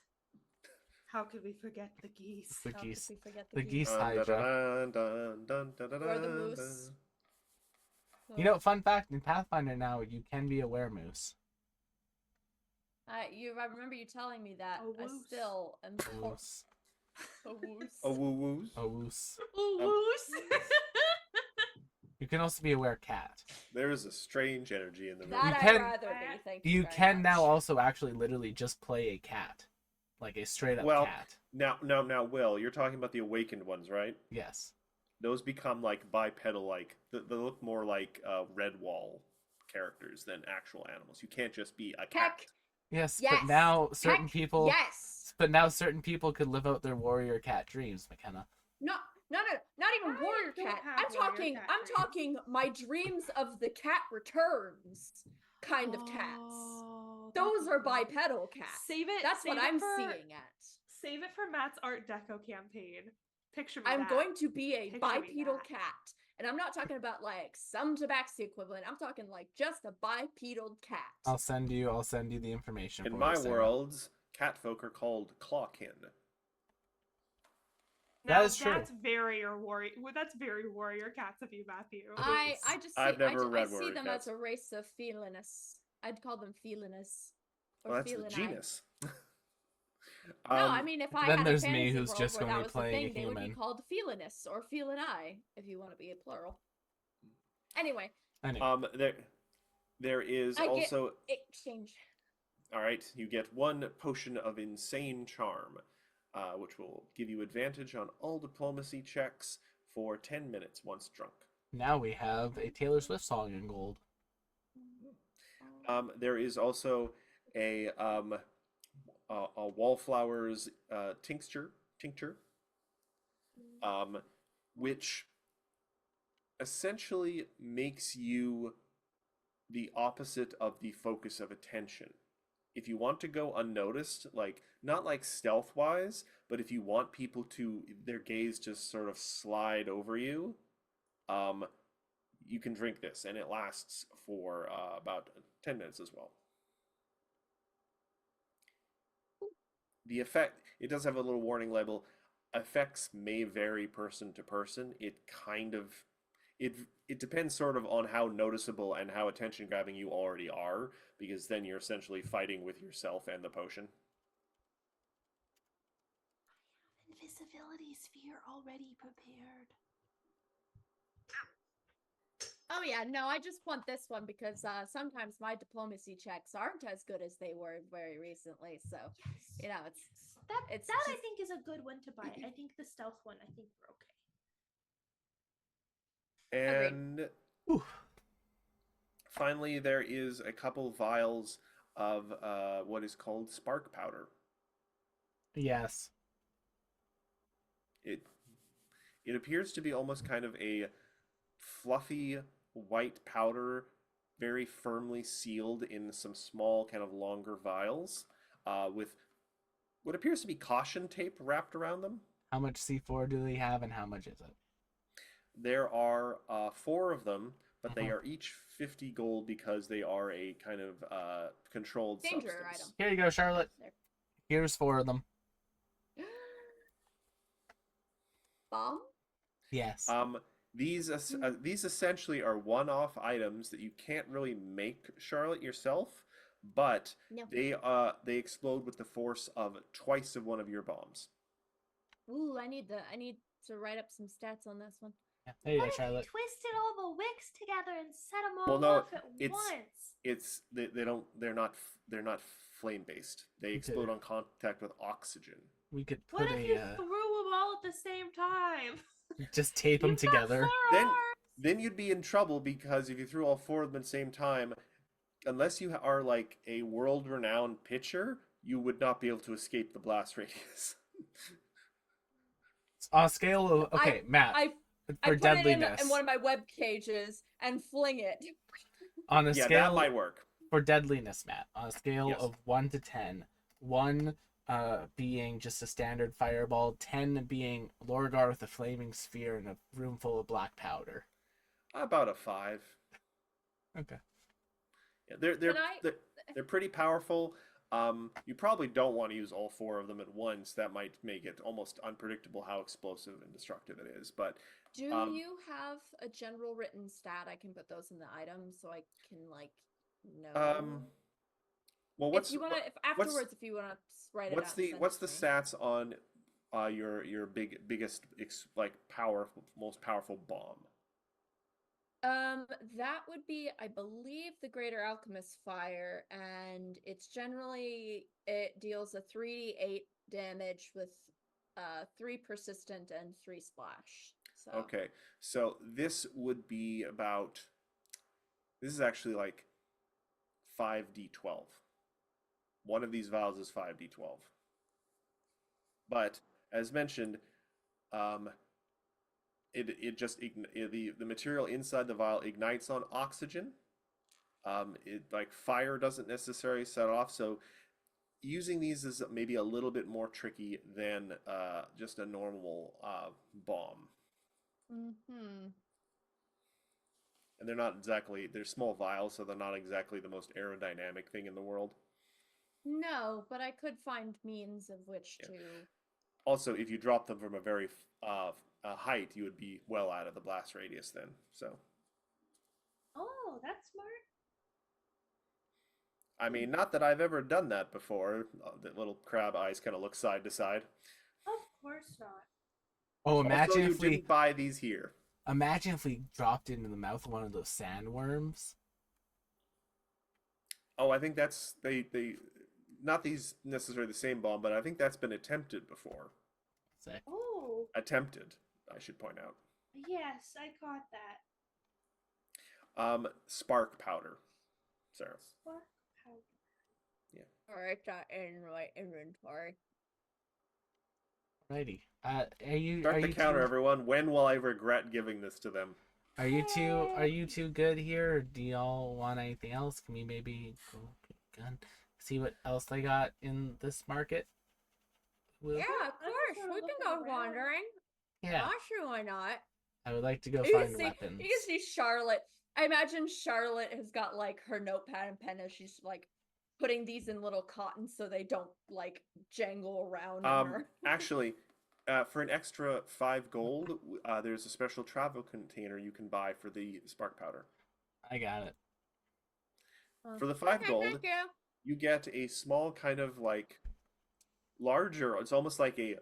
How could we forget the geese? The How could geese. we forget The geese Dun, dun, Hydra. dun, dun, dun, dun, Or the dun, moose. dun. You know, fun fact, in Pathfinder now, you can be a weremoose. I remember you telling me that. A I woos. still am A woos. A woos. Oh, woo woos. A woos. Ooh, Um, woos. You can also be a werecat. There is a strange energy in the room. That You I'd can- rather be. Thank you. You very can much. now also actually literally just play a cat. Like a straight up Well- cat. Now, Will, you're talking about the awakened ones, right? Yes. Those become like bipedal, like they look more like Redwall characters than actual animals. You can't just be a cat. Heck, Yes, yes. but now certain Heck, people Yes. but now certain people could live out their warrior cat dreams, McKenna. No, not even I warrior don't cat. have I'm warrior talking. cat I'm dreams. talking my dreams of the cat returns kind of cats. Oh, Those that's are good. bipedal cats. Save it. That's what save it I'm for- seeing at. Save it for Matt's Art Deco campaign. Picture me I'm that. going to be a Picture me bipedal that. cat. And I'm not talking about like some tabaxi equivalent. I'm talking like just a bipedal cat. I'll send you the information. In for my you, Sarah. worlds, catfolk are called clawkin. Now, That is true. That's very warrior. Well, that's very warrior cats of you, Matthew. I is. just see, I've never I read see warrior them cats. as a race of felinus. I'd call them felinus. Or Well, that's the felini. genus. No, I mean if I then had there's a me fantasy who's world just where gonna that be was the playing a thing, they would be human. called felinus or felini if you want to be a plural. Anyway, Anyway, there is I get- also exchange. all right. You get one potion of insane charm, which will give you advantage on all diplomacy checks for 10 minutes once drunk. now we have a Taylor Swift song in gold. There is also a wallflowers tincture, which essentially makes you the opposite of the focus of attention. If you want to go unnoticed, like not like stealth wise, but if you want people to their gaze just sort of slide over you, you can drink this, and it lasts for about 10 minutes as well. The effect, it does have a little warning label. Effects may vary person to person. It depends sort of on how noticeable and how attention grabbing you already are, because then you're essentially fighting with yourself and the potion. Invisibility sphere already prepared. Oh yeah, no, I just want this one because sometimes my diplomacy checks aren't as good as they were very recently. So, you know, it's That It's I just- think is a good one to buy. I think the stealth one. I think we're okay. Agreed. And Whew. finally, there is a couple vials of what is called spark powder. Yes. It appears to be almost kind of a fluffy white powder very firmly sealed in some small, kind of longer vials, with what appears to be caution tape wrapped around them. How much C4 do they have, and how much is it? There are four of them, but they Mhm. are each 50 gold because they are a kind of controlled Danger substance. item. Here you go, Charlotte. There. Here's 4 of them. Bomb? Yes. These essentially are one-off items that you can't really make, Charlotte, yourself, but No. they explode with the force of twice of one of your bombs. Ooh, I need to write up some stats on this one. Yeah. There you go, What if you Charlotte. twisted all the wicks together and set them all Well, no, off at once? they're not flame based. They Okay. explode on contact with oxygen. We could What put if you a threw them all at the same time? just tape them You've got together. 4 Then- arms. Then you'd be in trouble because if you threw all four of them at the same time, unless you are like a world renowned pitcher, you would not be able to escape the blast radius. On a scale of okay, Matt, I for put it deadliness. in one of my web cages and fling it. On a Yeah, scale that might work. for deadliness, Matt, on a scale Yes. of 1 to 10, 1 being just a standard fireball, 10 being Lorgar with a flaming sphere and a room full of black powder. About a 5. Okay. Yeah, they're Can they're pretty powerful. You probably don't want to use all four of them at once. That might make it almost unpredictable how explosive and destructive it is. But Do Um, you have a general written stat? I can put those in the items so I can like know. well, if you wanna, if afterwards, if you wanna write it what's out. and send what's it the to me. stats on your biggest like most powerful bomb? That would be, I believe, the Greater Alchemist Fire, and it deals a 3d8 damage with 3 persistent and 3 splash. So Okay, so this would be about. This is actually like 5d12. One of these vials is 5d12. But as mentioned, the material inside the vial ignites on oxygen. Like fire doesn't necessarily set off, so using these is maybe a little bit more tricky than just a normal bomb. Mm-hmm. And they're small vials, so they're not exactly the most aerodynamic thing in the world. No, but I could find means of which Yeah. to. Also, if you drop them from a very height, you would be well out of the blast radius then. So, Oh, that's smart. I mean, not that I've ever done that before. The little crab eyes kind of look side to side. Of course not. Oh, Also, imagine you if we didn't buy these here. dropped into the mouth of one of those sandworms. Oh, I think that's they not these necessarily the same bomb, but I think that's been attempted before. Sick. Oh, Attempted, I should point out. yes, I caught that. Spark powder, Sarah. Spark powder. Write that in my inventory. Alrighty. Are you Start are the you counter, two, everyone. When will I regret giving this to them? are you two good here? Or do y'all want anything else? Can we maybe go gun see what else they got in this market? Will? Yeah, of I just course. wanna We look can go around. wandering. Yeah. Not sure why not. I would like to go You can find see, weapons. you can see Charlotte. I imagine Charlotte has got like her notepad and pen as she's like putting these in little cottons so they don't like jangle around in her. Actually, for an extra 5 gold, there's a special travel container you can buy for the spark powder. I got it. For the 5 Okay, gold, thank you. you get a small kind of like larger, it's almost like a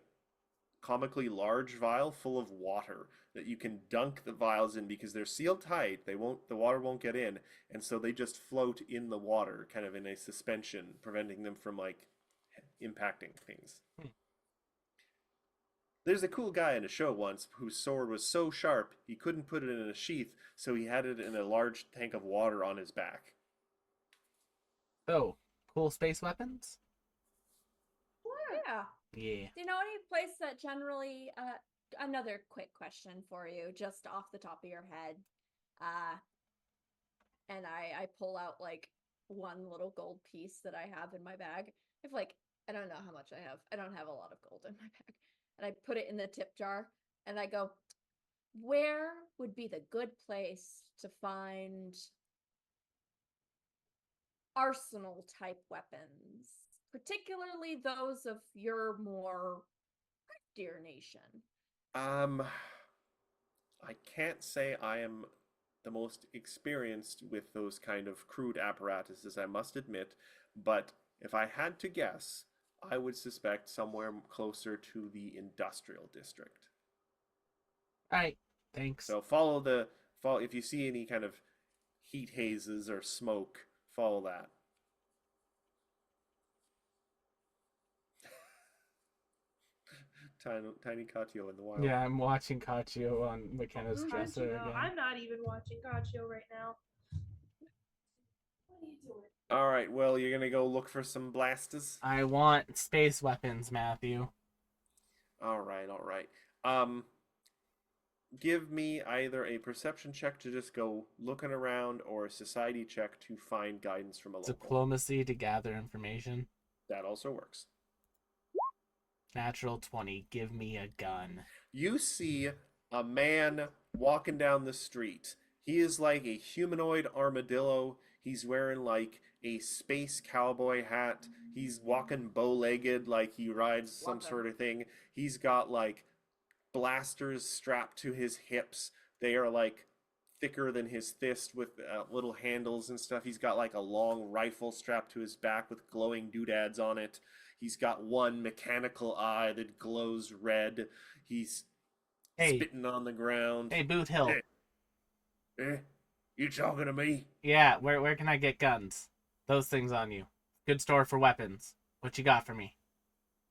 comically large vial full of water that you can dunk the vials in because they're sealed tight. The water won't get in, and so they just float in the water, kind of in a suspension, preventing them from like impacting things. There's a cool guy in a show once whose sword was so sharp he couldn't put it in a sheath, so he had it in a large tank of water on his back. Oh, cool space weapons? Yeah. Yeah. Do you know any place that generally another quick question for you, just off the top of your head. and I pull out like one little gold piece that I have in my bag. If like I don't know how much I have. I don't have a lot of gold in my bag. And I put it in the tip jar and I go, where would be the good place to find arsenal type weapons, particularly those of your more dear nation? I can't say I am the most experienced with those kind of crude apparatuses, I must admit, but if I had to guess, I would suspect somewhere closer to the industrial district. All right, thanks. So follow if you see any kind of heat hazes or smoke, follow that. Tiny Katio in the wild. Yeah, I'm watching Kachio on McKenna's Kachi, dresser no, again. I'm not even watching Gachio right now. What are you doing? All right, well, you're gonna go look for some blasters. I want space weapons, Matthew. All right, all right. Give me either a perception check to just go looking around or a society check to find guidance from a local. Diplomacy to gather information. That also works. Natural 20. Give me a gun. You see a man walking down the street. He is like a humanoid armadillo. He's wearing like a space cowboy hat. He's walking bow-legged like he rides some sort of thing. He's got like blasters strapped to his hips. They are like thicker than his fist with little handles and stuff. He's got like a long rifle strapped to his back with glowing doodads on it. He's got one mechanical eye that glows red. He's spitting on the ground. Hey, Boot Hill. You talking to me? Yeah, where can I get guns? Those things on you. Good store for weapons. What you got for me?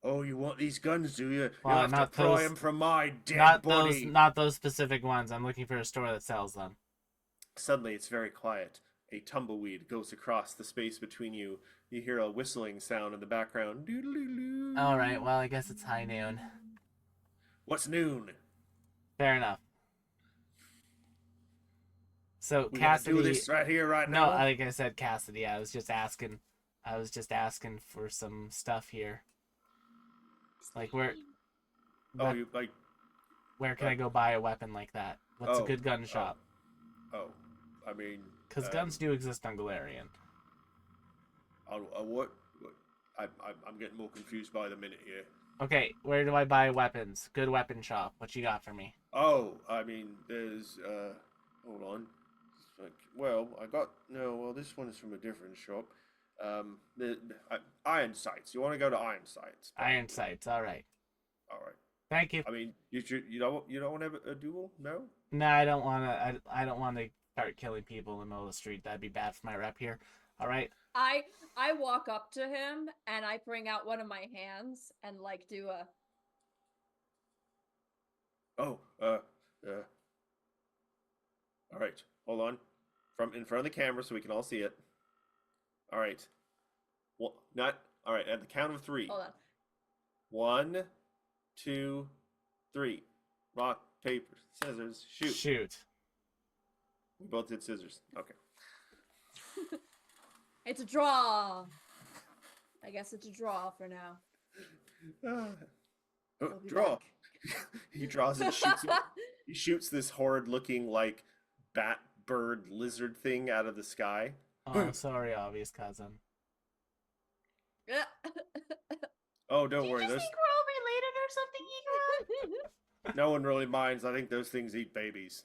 Oh, you want these guns, do you? Well, You'll have to not pry those- them from my dead body. Not those specific ones. I'm looking for a store that sells them. Suddenly, it's very quiet. A tumbleweed goes across the space between you. You hear a whistling sound in the background. Doodle-doo-doo. All right, well, I guess it's high noon. What's noon? Fair enough. So We gotta Cassidy, do this right here, right no, now. like I said, Cassidy. I was just asking for some stuff here. Like where Oh, you like? where can I go buy a weapon like that? What's a Oh, good gun shop? Oh, I mean, Because guns do exist on Galarian. what? I'm getting more confused by the minute here. Okay, where do I buy weapons? Good weapon shop. What you got for me? Oh, I mean, there's hold on. Like, well, this one is from a different shop. Iron Sights. You want to go to Iron Sights? Iron sights. All right. All right. Thank you. I mean, you don't want to have a duel? No. No, I don't want to. I don't want to start killing people in the middle of the street. That'd be bad for my rep here. All right. I walk up to him and I bring out one of my hands and like do a Oh, all right. Hold on. From in front of the camera so we can all see it. All right. Well, not all right. At the count of 3. hold on. 1, 2, 3. Rock, paper, scissors, shoot. Shoot. We both did scissors. Okay. It's a draw. I guess it's a draw for now. We'll be Draw. back. He draws and shoots. He shoots this horrid-looking like bat, bird, lizard thing out of the sky. Oh, sorry, obvious cousin. Oh, don't Do you worry. just Those think we're all related or something, Igor? no one really minds. I think those things eat babies.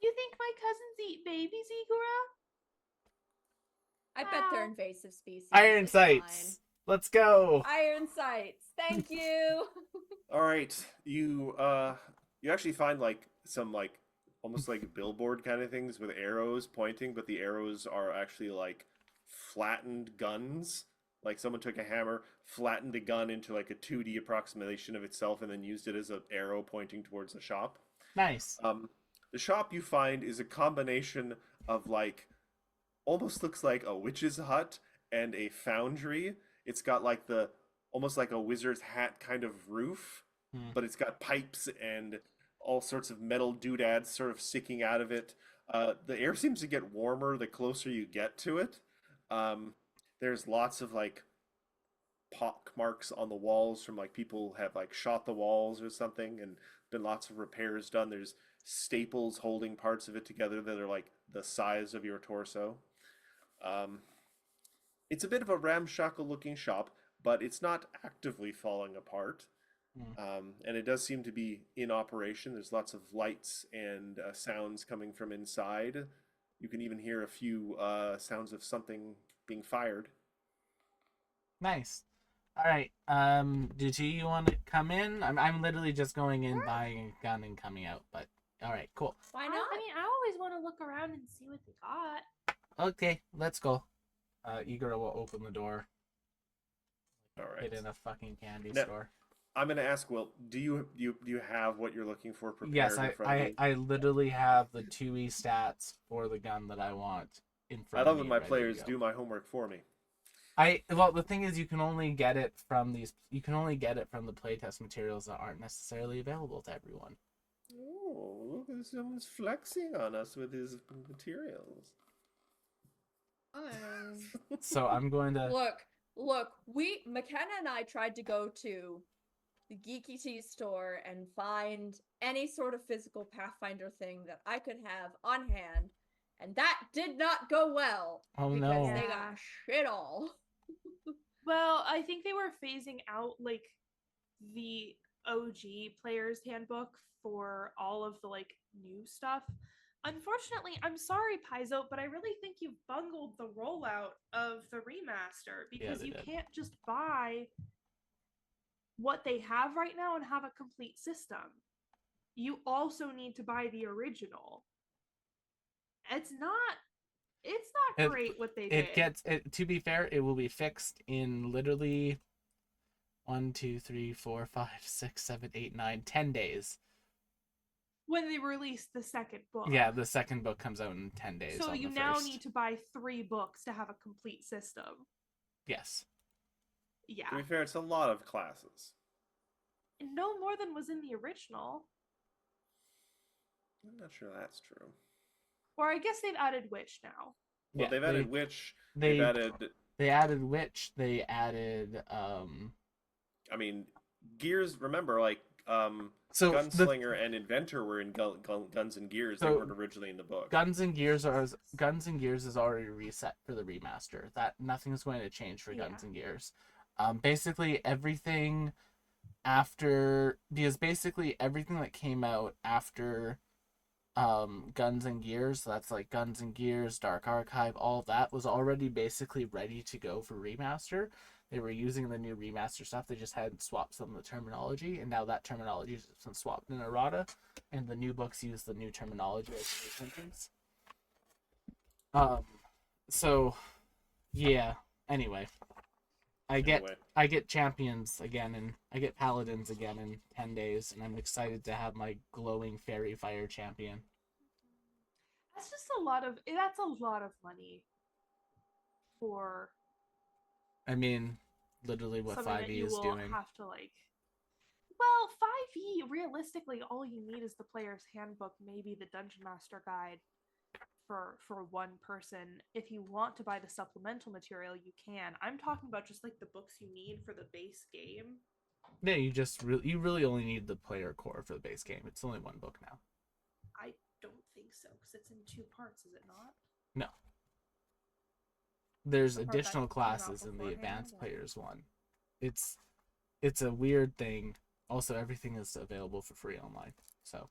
You think my cousins eat babies, Igor? I bet they're Wow. invasive species. Iron it's fine. sights. Let's go. Iron sights. Thank you. All right, you actually find like some like almost like billboard kind of things with arrows pointing, but the arrows are actually like flattened guns. Like someone took a hammer, flattened a gun into like a 2D approximation of itself, and then used it as an arrow pointing towards the shop. Nice. The shop you find is a combination of like almost looks like a witch's hut and a foundry. It's got like the almost like a wizard's hat kind of roof, but it's got pipes and all sorts of metal doodads sort of sticking out of it. The air seems to get warmer the closer you get to it. Um, there's lots of like pock marks on the walls from like people have like shot the walls or something, and been lots of repairs done. There's staples holding parts of it together that are like the size of your torso. Um, it's a bit of a ramshackle looking shop, but it's not actively falling apart. Hmm. And it does seem to be in operation. There's lots of lights and sounds coming from inside. You can even hear a few sounds of something being fired. Nice. All right. Do you want to come in? I'm literally just going in, buying a gun, and coming out. But all right, cool. Why I not? mean, I always want to look around and see what they got. Okay, let's go. Igor will open the door. All Get right. in a fucking candy Now- store. I'm gonna ask Will, do you have what you're looking for prepared Yes, in front of you? I literally have the 2E stats for the gun that I want in I front love of when me. my ready to players go. do my homework for me. Well, the thing is, you can only get it from these. You can only get it from the playtest materials that aren't necessarily available to everyone. Oh, look, someone's flexing on us with his materials. So I'm going to. Look, McKenna and I tried to go to the Geeky Tea store and find any sort of physical Pathfinder thing that I could have on hand, and that did not go well Oh because no! they Yeah. got shit all. Well, I think they were phasing out like the OG player's handbook for all of the like new stuff. Unfortunately, I'm sorry, Paizo, but I really think you've bungled the rollout of the remaster because they you did. can't just buy what they have right now and have a complete system. You also need to buy the original. It's not It- great what they It did. gets it. To be fair, it will be fixed in literally 1, 2, 3, 4, 5, 6, 7, 8, 9, 10 days. when they released the second book. Yeah, the second book comes out in 10 days. So on you the now first. need to buy 3 books to have a complete system. Yes. To Yeah. be fair, it's a lot of classes. No more than was in the original. I'm not sure that's true. Or I guess they've added Witch now. Well, Yeah, they've added Witch. they They've added. they added Witch. They added I mean, Gears. Remember, like So Gunslinger and Inventor were in Guns and Gears. They So, weren't originally in the book. Guns and Gears is already reset for the remaster. That nothing's going to change for Guns Yeah. and Gears. Basically everything basically everything that came out after Guns and Gears, so that's like Guns and Gears, Dark Archive, all of that was already basically ready to go for remaster. They were using the new remaster stuff. They just hadn't swapped some of the terminology, and now that terminology has been swapped in errata, and the new books use the new terminology as new sentence. So yeah. Anyway, I get champions again, and I get paladins again in 10 days, and I'm excited to have my glowing fairy fire champion. That's a lot of money for I mean, literally what something that 5e you is will doing. have to like. Well, 5e realistically, all you need is the player's handbook, maybe the dungeon master guide for one person. If you want to buy the supplemental material, you can. I'm talking about just like the books you need for the base game. Yeah, you really only need the player core for the base game. It's only one book now. I don't think so because it's in 2 parts, is it not? No. There's Or that additional came out classes in the beforehand, advanced or- players one. It's a weird thing. Also, everything is available for free online. So,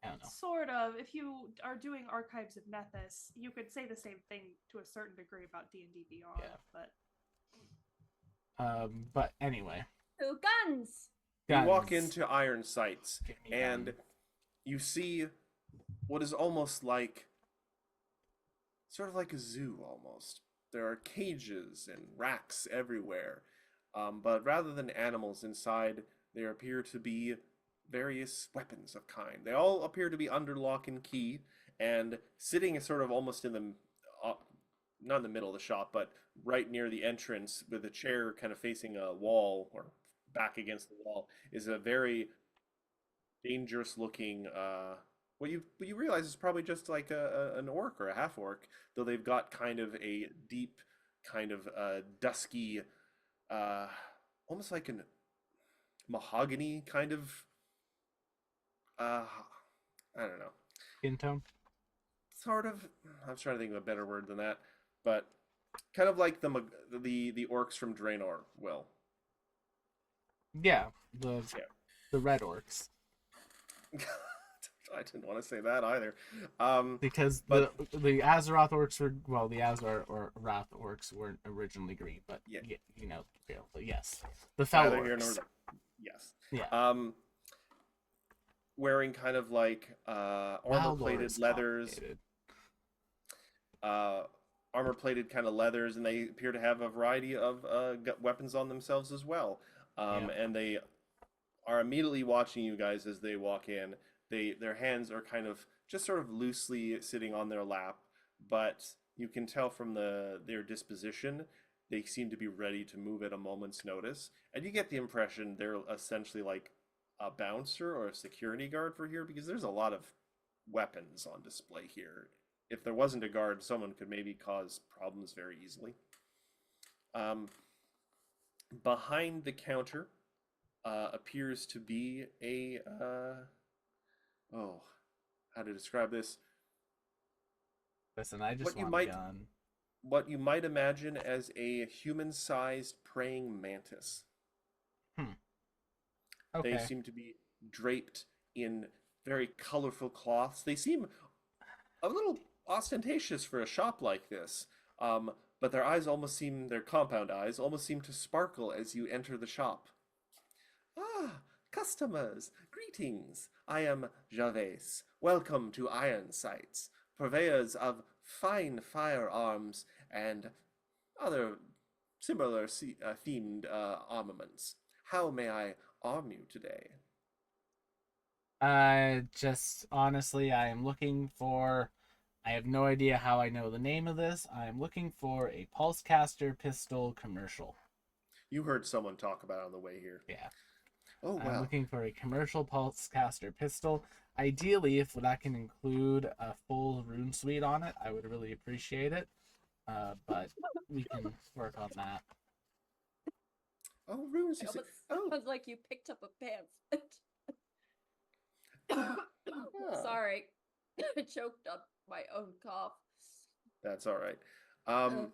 I don't know. Sort of. If you are doing Archives of Nethys, you could say the same thing to a certain degree about D&D Beyond, Yeah. but But anyway, Who guns? You walk guns. into Iron Sights, Give me and gun. you see what is almost like sort of like a zoo almost. There are cages and racks everywhere, but rather than animals inside, there appear to be various weapons of kind. They all appear to be under lock and key, and sitting sort of almost in the not in the middle of the shop, but right near the entrance with a chair kind of facing a wall or back against the wall is a very dangerous looking what you realize is probably just like an orc or a half orc, though they've got kind of a deep, kind of dusky, uh, almost like an mahogany kind of uh, I don't know, Skin tone. sort of. I'm trying to think of a better word than that, but kind of like the orcs from Draenor will. Yeah, the Yeah. the red orcs. I didn't want to say that either. Because But the Azeroth orcs were, well, the Azar or Wrath orcs weren't originally green, but Yeah. you know, but yes, the Fel neither here nor orcs. there. Yes. Yeah. Wearing kind of like Maldor armor-plated is leathers, complicated. uh, armor-plated kind of leathers, and they appear to have a variety of weapons on themselves as well. Yeah. And they are immediately watching you guys as they walk in. Their hands are kind of just sort of loosely sitting on their lap, but you can tell from their disposition they seem to be ready to move at a moment's notice. And you get the impression they're essentially like a bouncer or a security guard for here because there's a lot of weapons on display here. If there wasn't a guard, someone could maybe cause problems very easily. Behind the counter appears to be a how to describe this? Listen, I just What you want might a gun. what you might imagine as a human-sized praying mantis. They Okay. seem to be draped in very colorful cloths. They seem a little ostentatious for a shop like this, but their compound eyes almost seem to sparkle as you enter the shop. Ah, customers, greetings. I am Gervais. Welcome to Iron Sights, purveyors of fine firearms and other similar themed armaments. How may I arm you today? Just honestly, I am looking for. I have no idea how I know the name of this. I am looking for a pulsecaster pistol commercial. You heard someone talk about it on the way here. Yeah. Oh, I'm wow. looking for a commercial pulsecaster pistol. Ideally, if that can include a full rune suite on it, I would really appreciate it. But we can work on that. Oh, runes, It you say. almost Oh, sounds like you picked up a pamphlet. yeah. Sorry. I choked up my own cough. That's all right. Oh.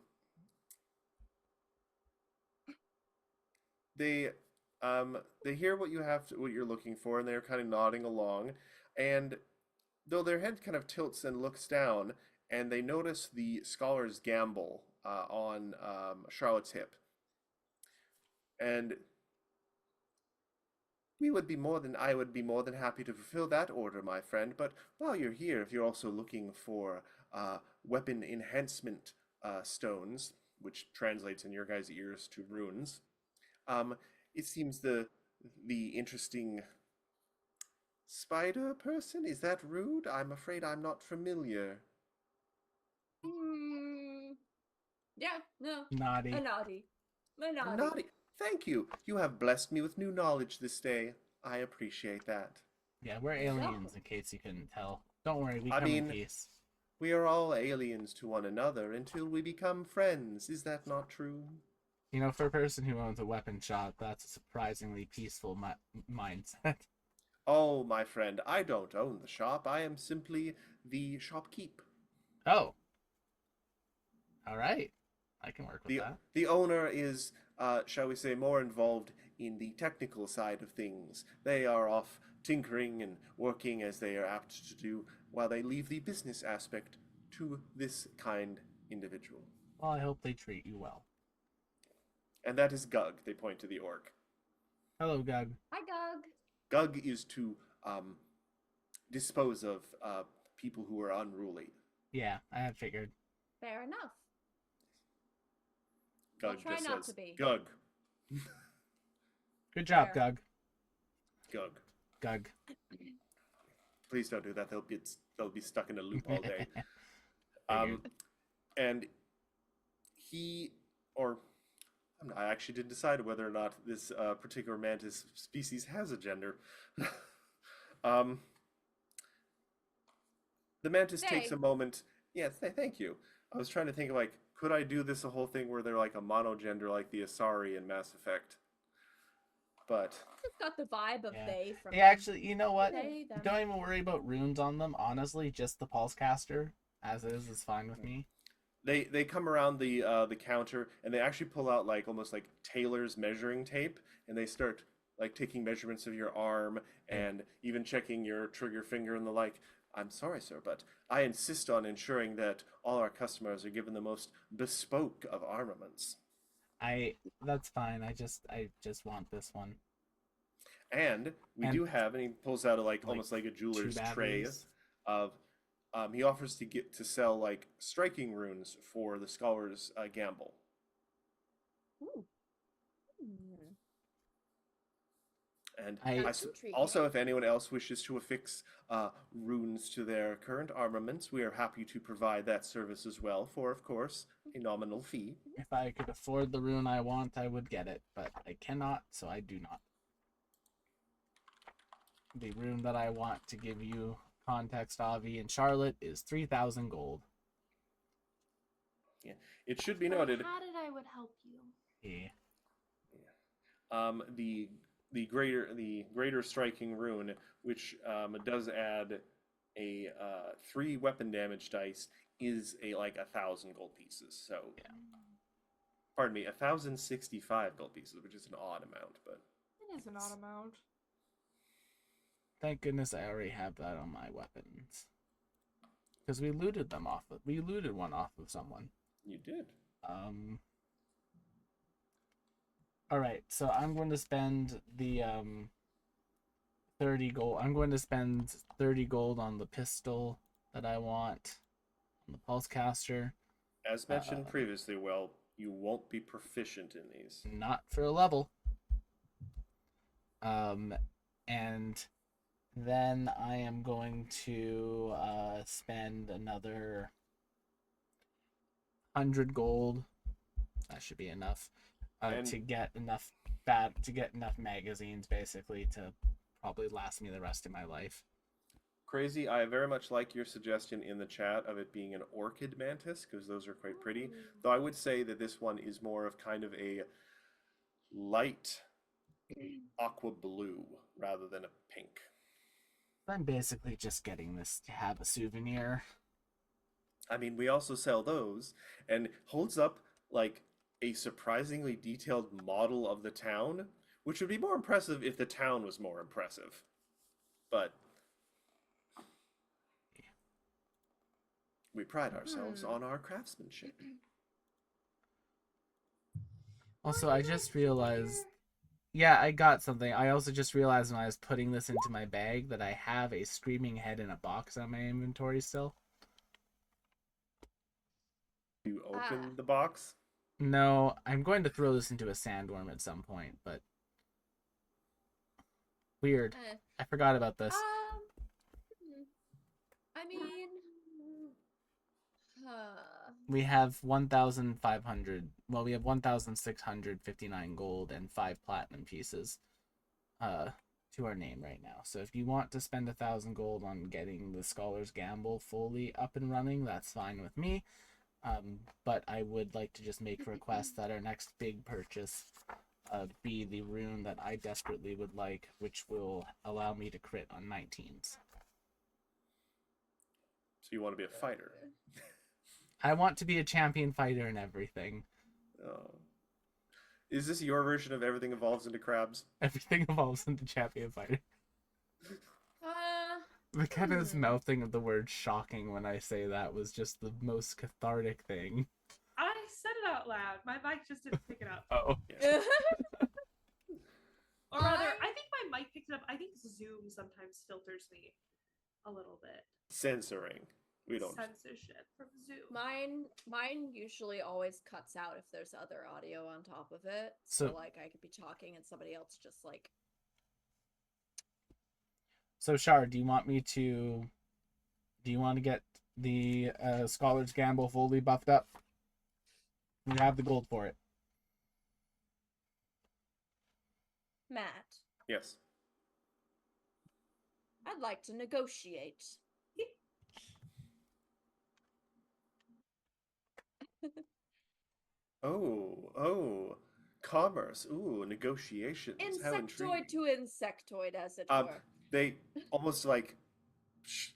They they hear what what you're looking for, and they're kind of nodding along. And though their head kind of tilts and looks down, and they notice the scholar's gamble on Charlotte's hip. And I would be more than happy to fulfill that order, my friend. But while you're here, if you're also looking for weapon enhancement stones, which translates in your guys' ears to runes, it seems the interesting spider person, is that rude? I'm afraid I'm not familiar. Yeah, no. Naughty. A naughty. A naughty. Naughty. Thank you. You have blessed me with new knowledge this day. I appreciate that. Yeah, we're aliens, in case you couldn't tell. Don't worry, we I come in mean- peace. We are all aliens to one another until we become friends. Is that not true? You know, for a person who owns a weapon shop, that's a surprisingly peaceful mindset. Oh, my friend, I don't own the shop. I am simply the shopkeep. Oh. All right. I can work with The that. the owner is, shall we say, more involved in the technical side of things. They are off tinkering and working as they are apt to do, while they leave the business aspect to this kind individual. Well, I hope they treat you well. And that is Gug. They point to the orc. Hello, Gug. Hi, Gug. Gug is to dispose of people who are unruly. Yeah, I had figured. Fair enough. Gug I'll try just not says, to be. Gug, Good job, Fair. Gug. Gug. Gug. Please don't do that. They'll be stuck in a loop all day. Figured. And I actually didn't decide whether or not this particular mantis species has a gender. The mantis takes Hey. a moment. Yeah, thank you. I was trying to think of like, could I do this a whole thing where they're like a monogender like the Asari in Mass Effect? But It's got the vibe of Yeah. they from Yeah, them. actually, you know what? They, them. Don't even worry about runes on them. Honestly, just the pulse caster as is fine with me. they come around the counter and they actually pull out like almost like tailor's measuring tape and they start like taking measurements of your arm and even checking your trigger finger and the like. I'm sorry, sir, but I insist on ensuring that all our customers are given the most bespoke of armaments. That's fine. I just want this one. And we And do have, and he pulls out a like like almost like a 2 jeweler's tray batteries. of. He offers to get to sell like striking runes for the scholar's gamble. Ooh. Hmm. And That's intriguing. also, if anyone else wishes to affix runes to their current armaments, we are happy to provide that service as well for, of course, a nominal fee. If I could afford the rune I want, I would get it, but I cannot, so I do not. The rune that I want to give you context, Avi and Charlotte, is 3,000 gold. Yeah, it should be If I noted. had it, I would help you. Yeah. The greater striking rune, which does add a 3 weapon damage dice, is a like 1,000 gold pieces. So, pardon me, 1,065 gold pieces, which is an odd amount, but It is an odd amount. Thank goodness I already have that on my weapons. Because we looted one off of someone. you did. Alright, so I'm going to spend the 30 gold. I'm going to spend 30 gold on the pistol that I want, on the pulse caster. As mentioned previously, well, you won't be proficient in these. Not for a level. And then I am going to spend another 100 gold. That should be enough to get enough magazines, basically, to probably last me the rest of my life. Crazy, I very much like your suggestion in the chat of it being an orchid mantis, because those are quite pretty. Though I would say that this one is more of kind of a light aqua blue rather than a pink. I'm basically just getting this to have a souvenir. I mean, we also sell those, and holds up like a surprisingly detailed model of the town, which would be more impressive if the town was more impressive. But we pride ourselves on our craftsmanship. Also, I just realized... Yeah, I got something. I also just realized when I was putting this into my bag that I have a screaming head in a box on my inventory still. You open the box? No, I'm going to throw this into a sandworm at some point, but... Weird. I forgot about this. I mean... We have 1,500... Well, we have 1,659 gold and 5 platinum pieces to our name right now. So if you want to spend 1,000 gold on getting the Scholar's Gamble fully up and running, that's fine with me. But I would like to just make a request that our next big purchase be the rune that I desperately would like, which will allow me to crit on 19s. So you want to be a fighter? I want to be a champion fighter and everything. Oh. Is this your version of everything evolves into crabs? Everything evolves into champion fighter. McKenna's mouthing of the word shocking when I say that was just the most cathartic thing. I said it out loud. My mic just didn't pick it up. Oh. Yes. Or rather, I think my mic picked it up. I think Zoom sometimes filters me a little bit. Censoring. We don't. Censorship from Zoom. Mine usually always cuts out if there's other audio on top of it. So like I could be talking and somebody else just like... So Shar, do you want to get the Scholar's Gamble fully buffed up? You have the gold for it. Matt, Yes. I'd like to negotiate. Oh, commerce. Ooh, negotiations. How Insectoid intriguing. to insectoid, as it Um, were. they almost like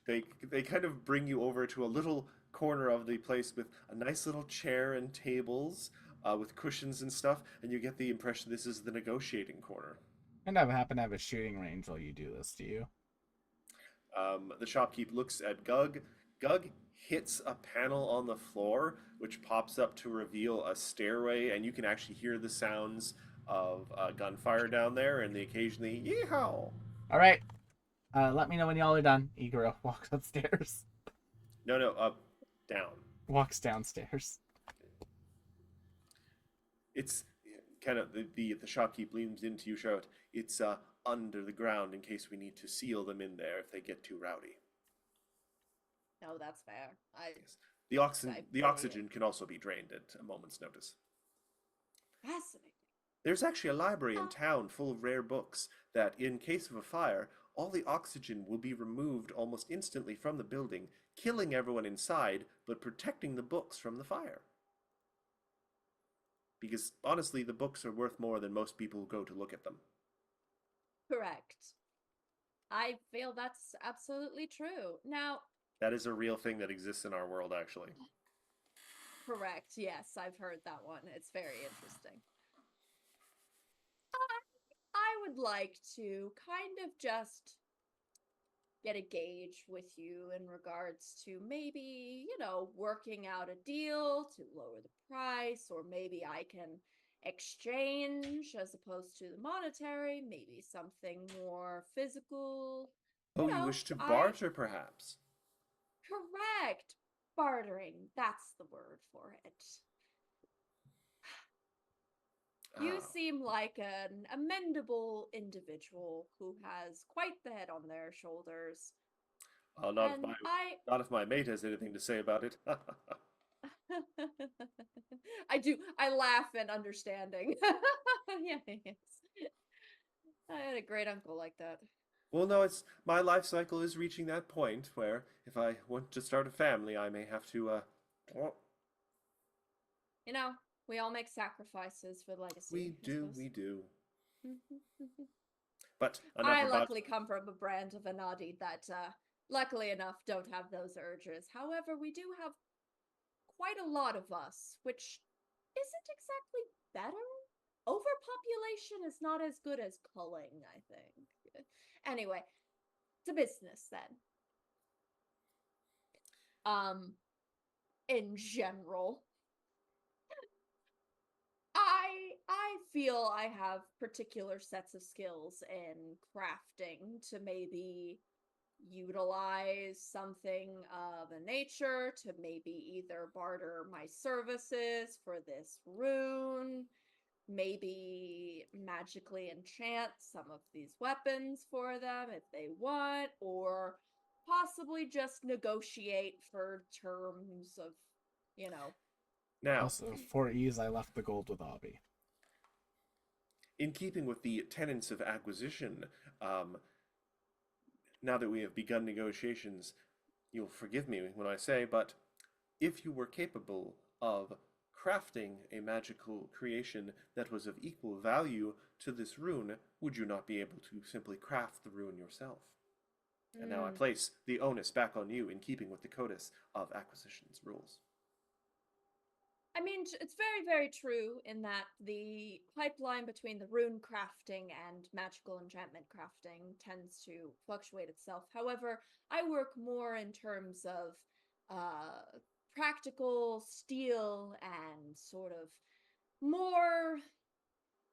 they kind of bring you over to a little corner of the place with a nice little chair and tables with cushions and stuff, and you get the impression this is the negotiating corner. And I happen to have a shooting range while you do this, do you? The shopkeep looks at Gug. Gug hits a panel on the floor, which pops up to reveal a stairway, and you can actually hear the sounds of gunfire down there, and the occasionally yeehaw. All right. Let me know when y'all are done. Igor walks upstairs, No, up, down. walks downstairs. It's kind of the shopkeep leans into you, shout. It's under the ground in case we need to seal them in there if they get too rowdy. No, that's fair. Yes. The fully- oxygen can also be drained at a moment's notice. Fascinating. There's actually a library in town full of rare books that, in case of a fire, all the oxygen will be removed almost instantly from the building, killing everyone inside, but protecting the books from the fire. Because honestly, the books are worth more than most people go to look at them. Correct. I feel that's absolutely true. Now, That is a real thing that exists in our world, actually. correct. Yes, I've heard that one. It's very interesting. I would like to kind of just get a gauge with you in regards to maybe, working out a deal to lower the price, or maybe I can exchange as opposed to the monetary, maybe something more physical. Oh, you wish to I barter, perhaps? correct. Bartering, that's the word for it. You Ah, seem like an amendable individual who has quite the head on their shoulders. well, And I not if my mate has anything to say about it. I do. I laugh in understanding. Yeah, yes. I had a great uncle like that. Well, no, it's my life cycle is reaching that point where if I want to start a family, I may have to. Oh, We all make sacrifices for legacy, we I do, suppose. we do. But enough I about. luckily come from a brand of Anadi that, luckily enough, don't have those urges. However, we do have quite a lot of us, which isn't exactly better. Overpopulation is not as good as culling, I think. Anyway, to business then. In general, I feel I have particular sets of skills in crafting to maybe utilize something of a nature to maybe either barter my services for this rune, maybe magically enchant some of these weapons for them if they want, or possibly just negotiate for terms of, you know. Now, Also, for ease, I left the gold with Abby. in keeping with the tenets of acquisition, um, now that we have begun negotiations, you'll forgive me when I say, but if you were capable of crafting a magical creation that was of equal value to this rune, would you not be able to simply craft the rune yourself? And now I Mm. place the onus back on you in keeping with the Codis of Acquisitions rules. I mean, it's very, very true in that the pipeline between the rune crafting and magical enchantment crafting tends to fluctuate itself. However, I work more in terms of practical steel and sort of more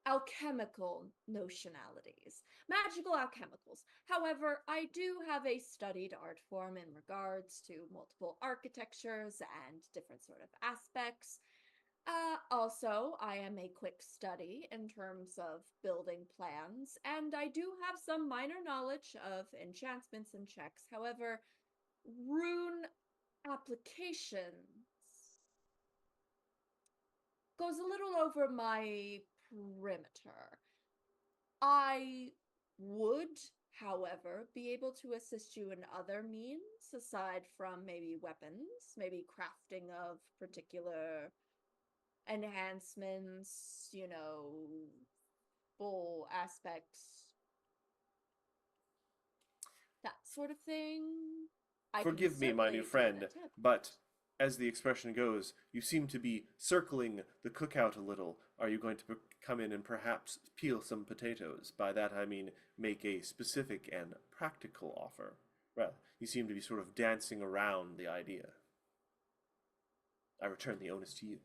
alchemical notionalities, magical alchemicals. However, I do have a studied art form in regards to multiple architectures and different sort of aspects. Also, I am a quick study in terms of building plans, and I do have some minor knowledge of enchantments and checks. However, rune applications goes a little over my perimeter. I would however, be able to assist you in other means aside from maybe weapons, maybe crafting of particular enhancements, full aspects, that sort of thing. I can Forgive me, my certainly new do an friend, attempt. but as the expression goes, you seem to be circling the cookout a little. Are you going to come in and perhaps peel some potatoes? By that I mean make a specific and practical offer. Well, you seem to be sort of dancing around the idea. I return the onus to you.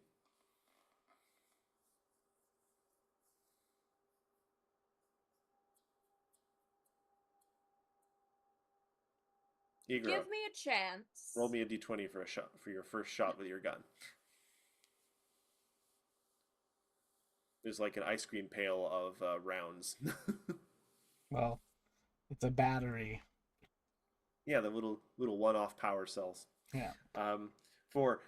Igra, Give me a chance. roll me a d20 for a shot for your first shot with your gun. There's like an ice cream pail of rounds. Well, it's a battery. Yeah, the little one-off power cells. Yeah. For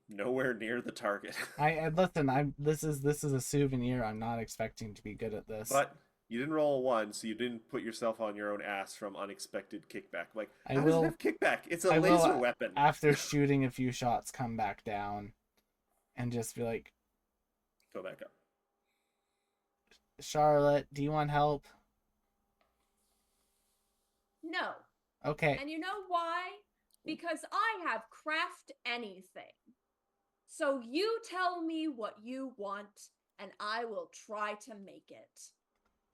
nowhere near the target. I listen. This is a souvenir. I'm not expecting to be good at this. But you didn't roll a 1, so you didn't put yourself on your own ass from unexpected kickback. Like, I how does will- it have kickback? It's a I will, laser weapon. After shooting a few shots, come back down, and just be like, Go back up. Charlotte, do you want help? No. Okay. And you know why? Because I have craft anything. So you tell me what you want, and I will try to make it.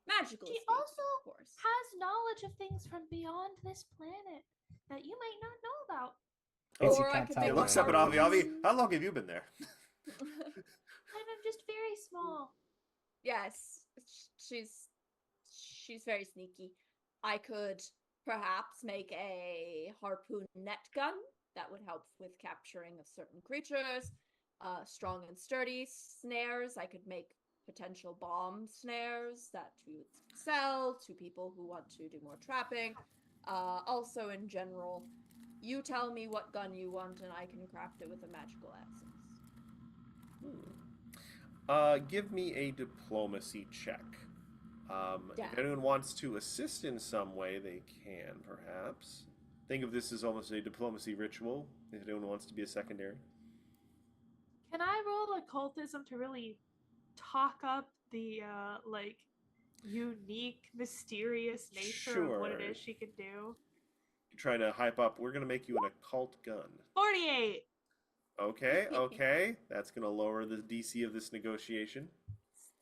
Magically She speaking, also of course. has knowledge of things from beyond this planet that you might not know about. Guess you Or I can't could tell make Hey, me look, a that. Sepid Avi Avi, harpoon. how long have you been there? I'm just very small. Yes, she's very sneaky. I could perhaps make a harpoon net gun that would help with capturing of certain creatures. Strong and sturdy snares. I could make potential bomb snares that we would sell to people who want to do more trapping. Also, in general, you tell me what gun you want, and I can craft it with a magical access. Give me a diplomacy check. Yeah. If anyone wants to assist in some way, they can, perhaps. Think of this as almost a diplomacy ritual, if anyone wants to be a secondary. Can I roll occultism to really talk up the unique, mysterious nature of what it Sure. is she can do? You're trying to hype up, we're going to make you an occult gun. 48. Okay. That's going to lower the DC of this negotiation.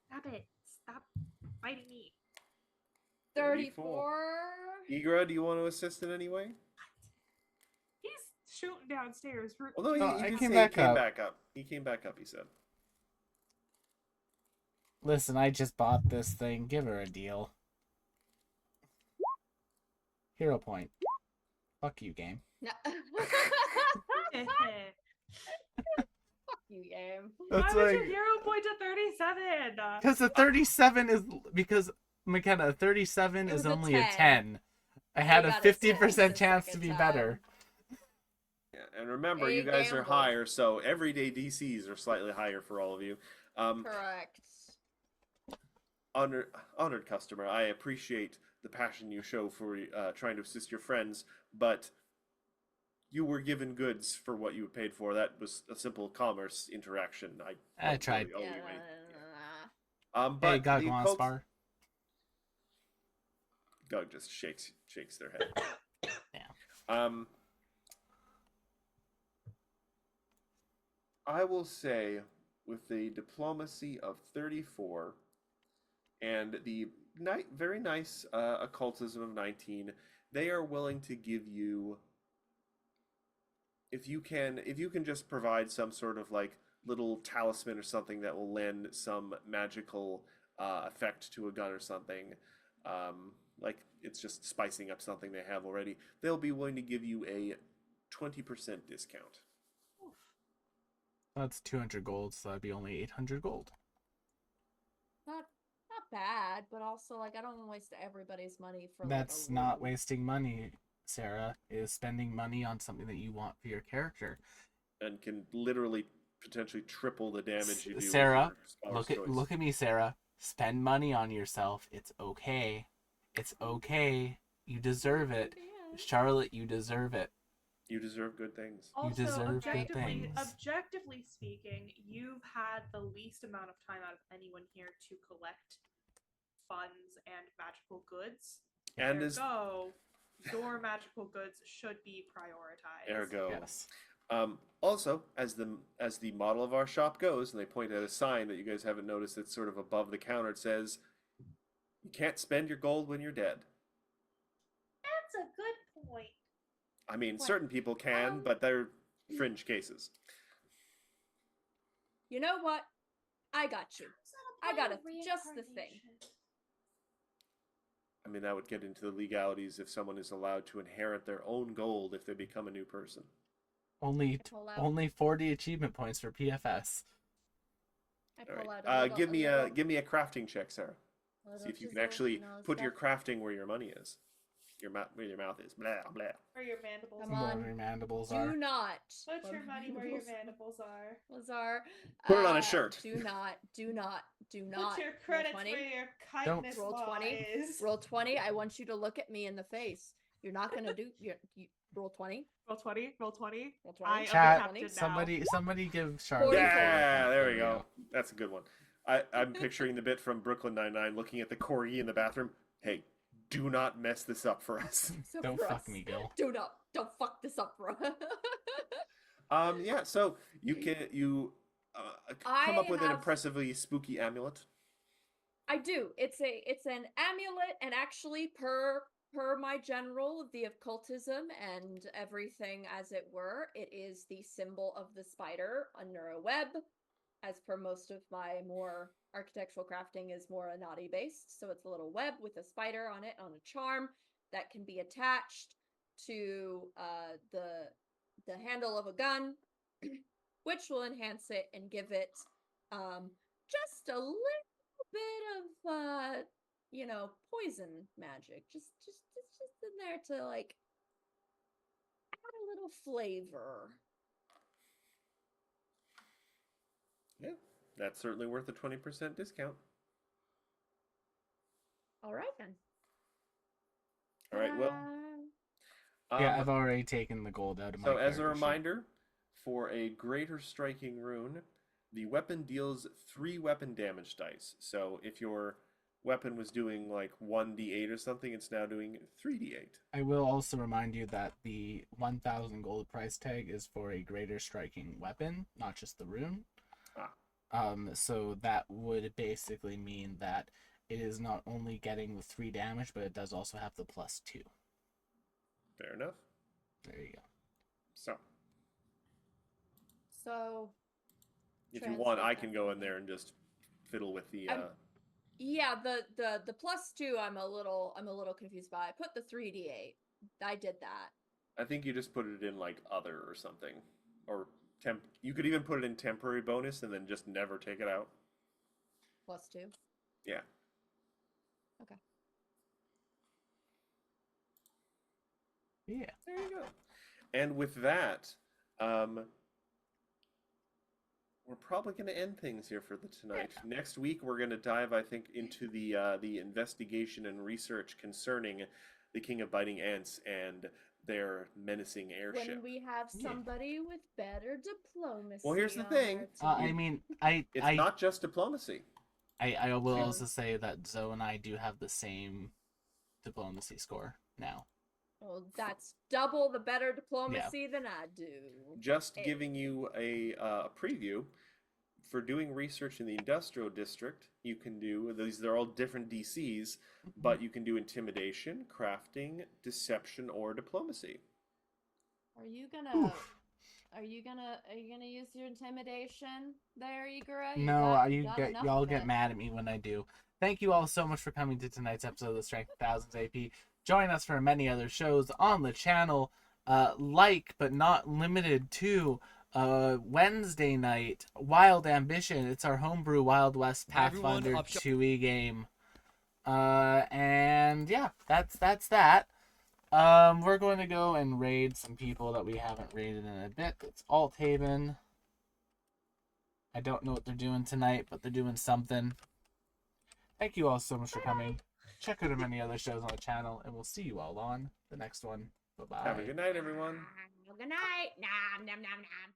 Stop it. Stop biting me. 34. Igra, do you want to assist in any way? He's shooting downstairs. Well, no, he, No, he I did came say back he came up. back up. He came back up, he said. Listen, I just bought this thing. Give her a deal. Hero point. Fuck you, game. No. Fuck you, game. Why That's was like your hero point to 37? because the 37 is because McKenna 37 It is was a only a 10. 10. I had a got a 10 50% the chance to second be time. better. Yeah, and remember, Hey, you guys are gamble. higher, so everyday DCs are slightly higher for all of you. Correct. Honored customer, I appreciate the passion you show for trying to assist your friends, but you were given goods for what you paid for. That was a simple commerce interaction. I don't tried. really owe Yeah. you anything. Hey, But Gug, the want occult- spar? Gug just shakes their head. Yeah. I will say, with the diplomacy of 34 and the very nice occultism of 19, they are willing to give you, if you can just provide some sort of like little talisman or something that will lend some magical effect to a gun or something, like it's just spicing up something they have already, they'll be willing to give you a 20% discount. That's 200 gold, so that'd be only 800 gold. Not bad, but also like I don't want to waste everybody's money for. That's like, a not room. wasting money, Sarah. Is spending money on something that you want for your character. And can literally potentially triple the damage you do. with Sarah, your spouse choice. look at me, Sarah. Spend money on yourself. It's okay. It's okay. You deserve it. Yeah. Charlotte, you deserve it. You deserve good things. You Also, deserve good things. objectively speaking, you've had the least amount of time out of anyone here to collect funds and magical goods. And as Ergo, your magical goods should be prioritized. ergo. Yes. Also, as the model of our shop goes, and they point at a sign that you guys haven't noticed that's sort of above the counter. It says, "You can't spend your gold when you're dead." That's a good point. I mean, What? certain people can, but they're fringe cases. You know what? I got you. How's that a I got point of just the thing. reincarnation? I mean, that would get into the legalities if someone is allowed to inherit their own gold if they become a new person. Only pull out- only 40 achievement points for PFS. I All pull right. out a little, Give me a little- give me a crafting check, Sarah. little See if you can chisel, actually know, put your stuff. crafting where your money is. Where your mouth is. Blah blah. Where your mandibles Come More on. where your mandibles Do are. not Put your money where your mandibles are. Lazar. Put it on a shirt. Do not. Put your Roll credits 20. where your kindness Roll law 20. is. Roll 20. I want you to look at me in the face. You're not gonna do. You roll 20. Roll 20. Roll 20. Roll I 20. am the Chat, captain now. Somebody give Charlotte. 44. Yeah, there we go. That's a good one. I'm picturing the bit from Brooklyn Nine-Nine looking at the corgi in the bathroom. Hey, do not mess this up for us. So Don't for fuck us. me, Gil. Don't fuck this up, bro. Yeah, so you I come up with an have- impressively spooky amulet. I do. It's an amulet, and actually, per my general of the occultism and everything as it were, it is the symbol of the spider under a web. As per most of my more architectural crafting is more Anati based, so it's a little web with a spider on it on a charm that can be attached to the handle of a gun, which will enhance it and give it just a little bit of poison magic, just in there to like add a little flavor. Yeah, that's certainly worth a 20% discount. All right then. All right, well, Yeah, I've already taken the gold out of my so as a character sheet. reminder, for a greater striking rune, the weapon deals 3 weapon damage dice. So if your weapon was doing like 1d8 or something, it's now doing 3d8. I will also remind you that the 1,000 gold price tag is for a greater striking weapon, not just the rune. So that would basically mean that it is not only getting the 3 damage, but it does also have the +2. Fair enough. There you go. So So if you want, I translate can that go for in me. there and just fiddle with the. yeah, the +2 I'm a little confused by. I put the 3d8. I did that. I think you just put it in like other or something, or temp. You could even put it in temporary bonus and then just never take it out. +2. Yeah. Okay. Yeah. There you go. And with that, we're probably going to end things here for tonight. Next week, we're going to dive, I think, into the investigation and research concerning the King of Biting Ants and their menacing airship. When we have Yeah. somebody with better diplomacy. Well, here's the on thing. our I team. mean, It's not just diplomacy. I will True. also say that Zoe and I do have the same diplomacy score now. Well, that's double the better diplomacy than I do. Just Hey. giving you a preview. For doing research in the industrial district, you can do these. They're all different DCs, but you can do intimidation, crafting, deception, or diplomacy. Are you gonna use your intimidation there, Igora? No, you got enough y'all of get it. mad at me when I do. Thank you all so much for coming to tonight's episode of the Strength of Thousands AP. Join us for many other shows on the channel, like but not limited to Wednesday night Wild Ambition. It's our homebrew Wild West Everyone Pathfinder up shop. 2e game. And yeah, that's that. We're going to go and raid some people that we haven't raided in a bit. It's Althaven. I don't know what they're doing tonight, but they're doing something. Thank you all so much for coming. Check out our many other shows on the channel, and we'll see you all on the next one. Bye-bye. Have a good night, everyone. Good night. Nom nom nom nom.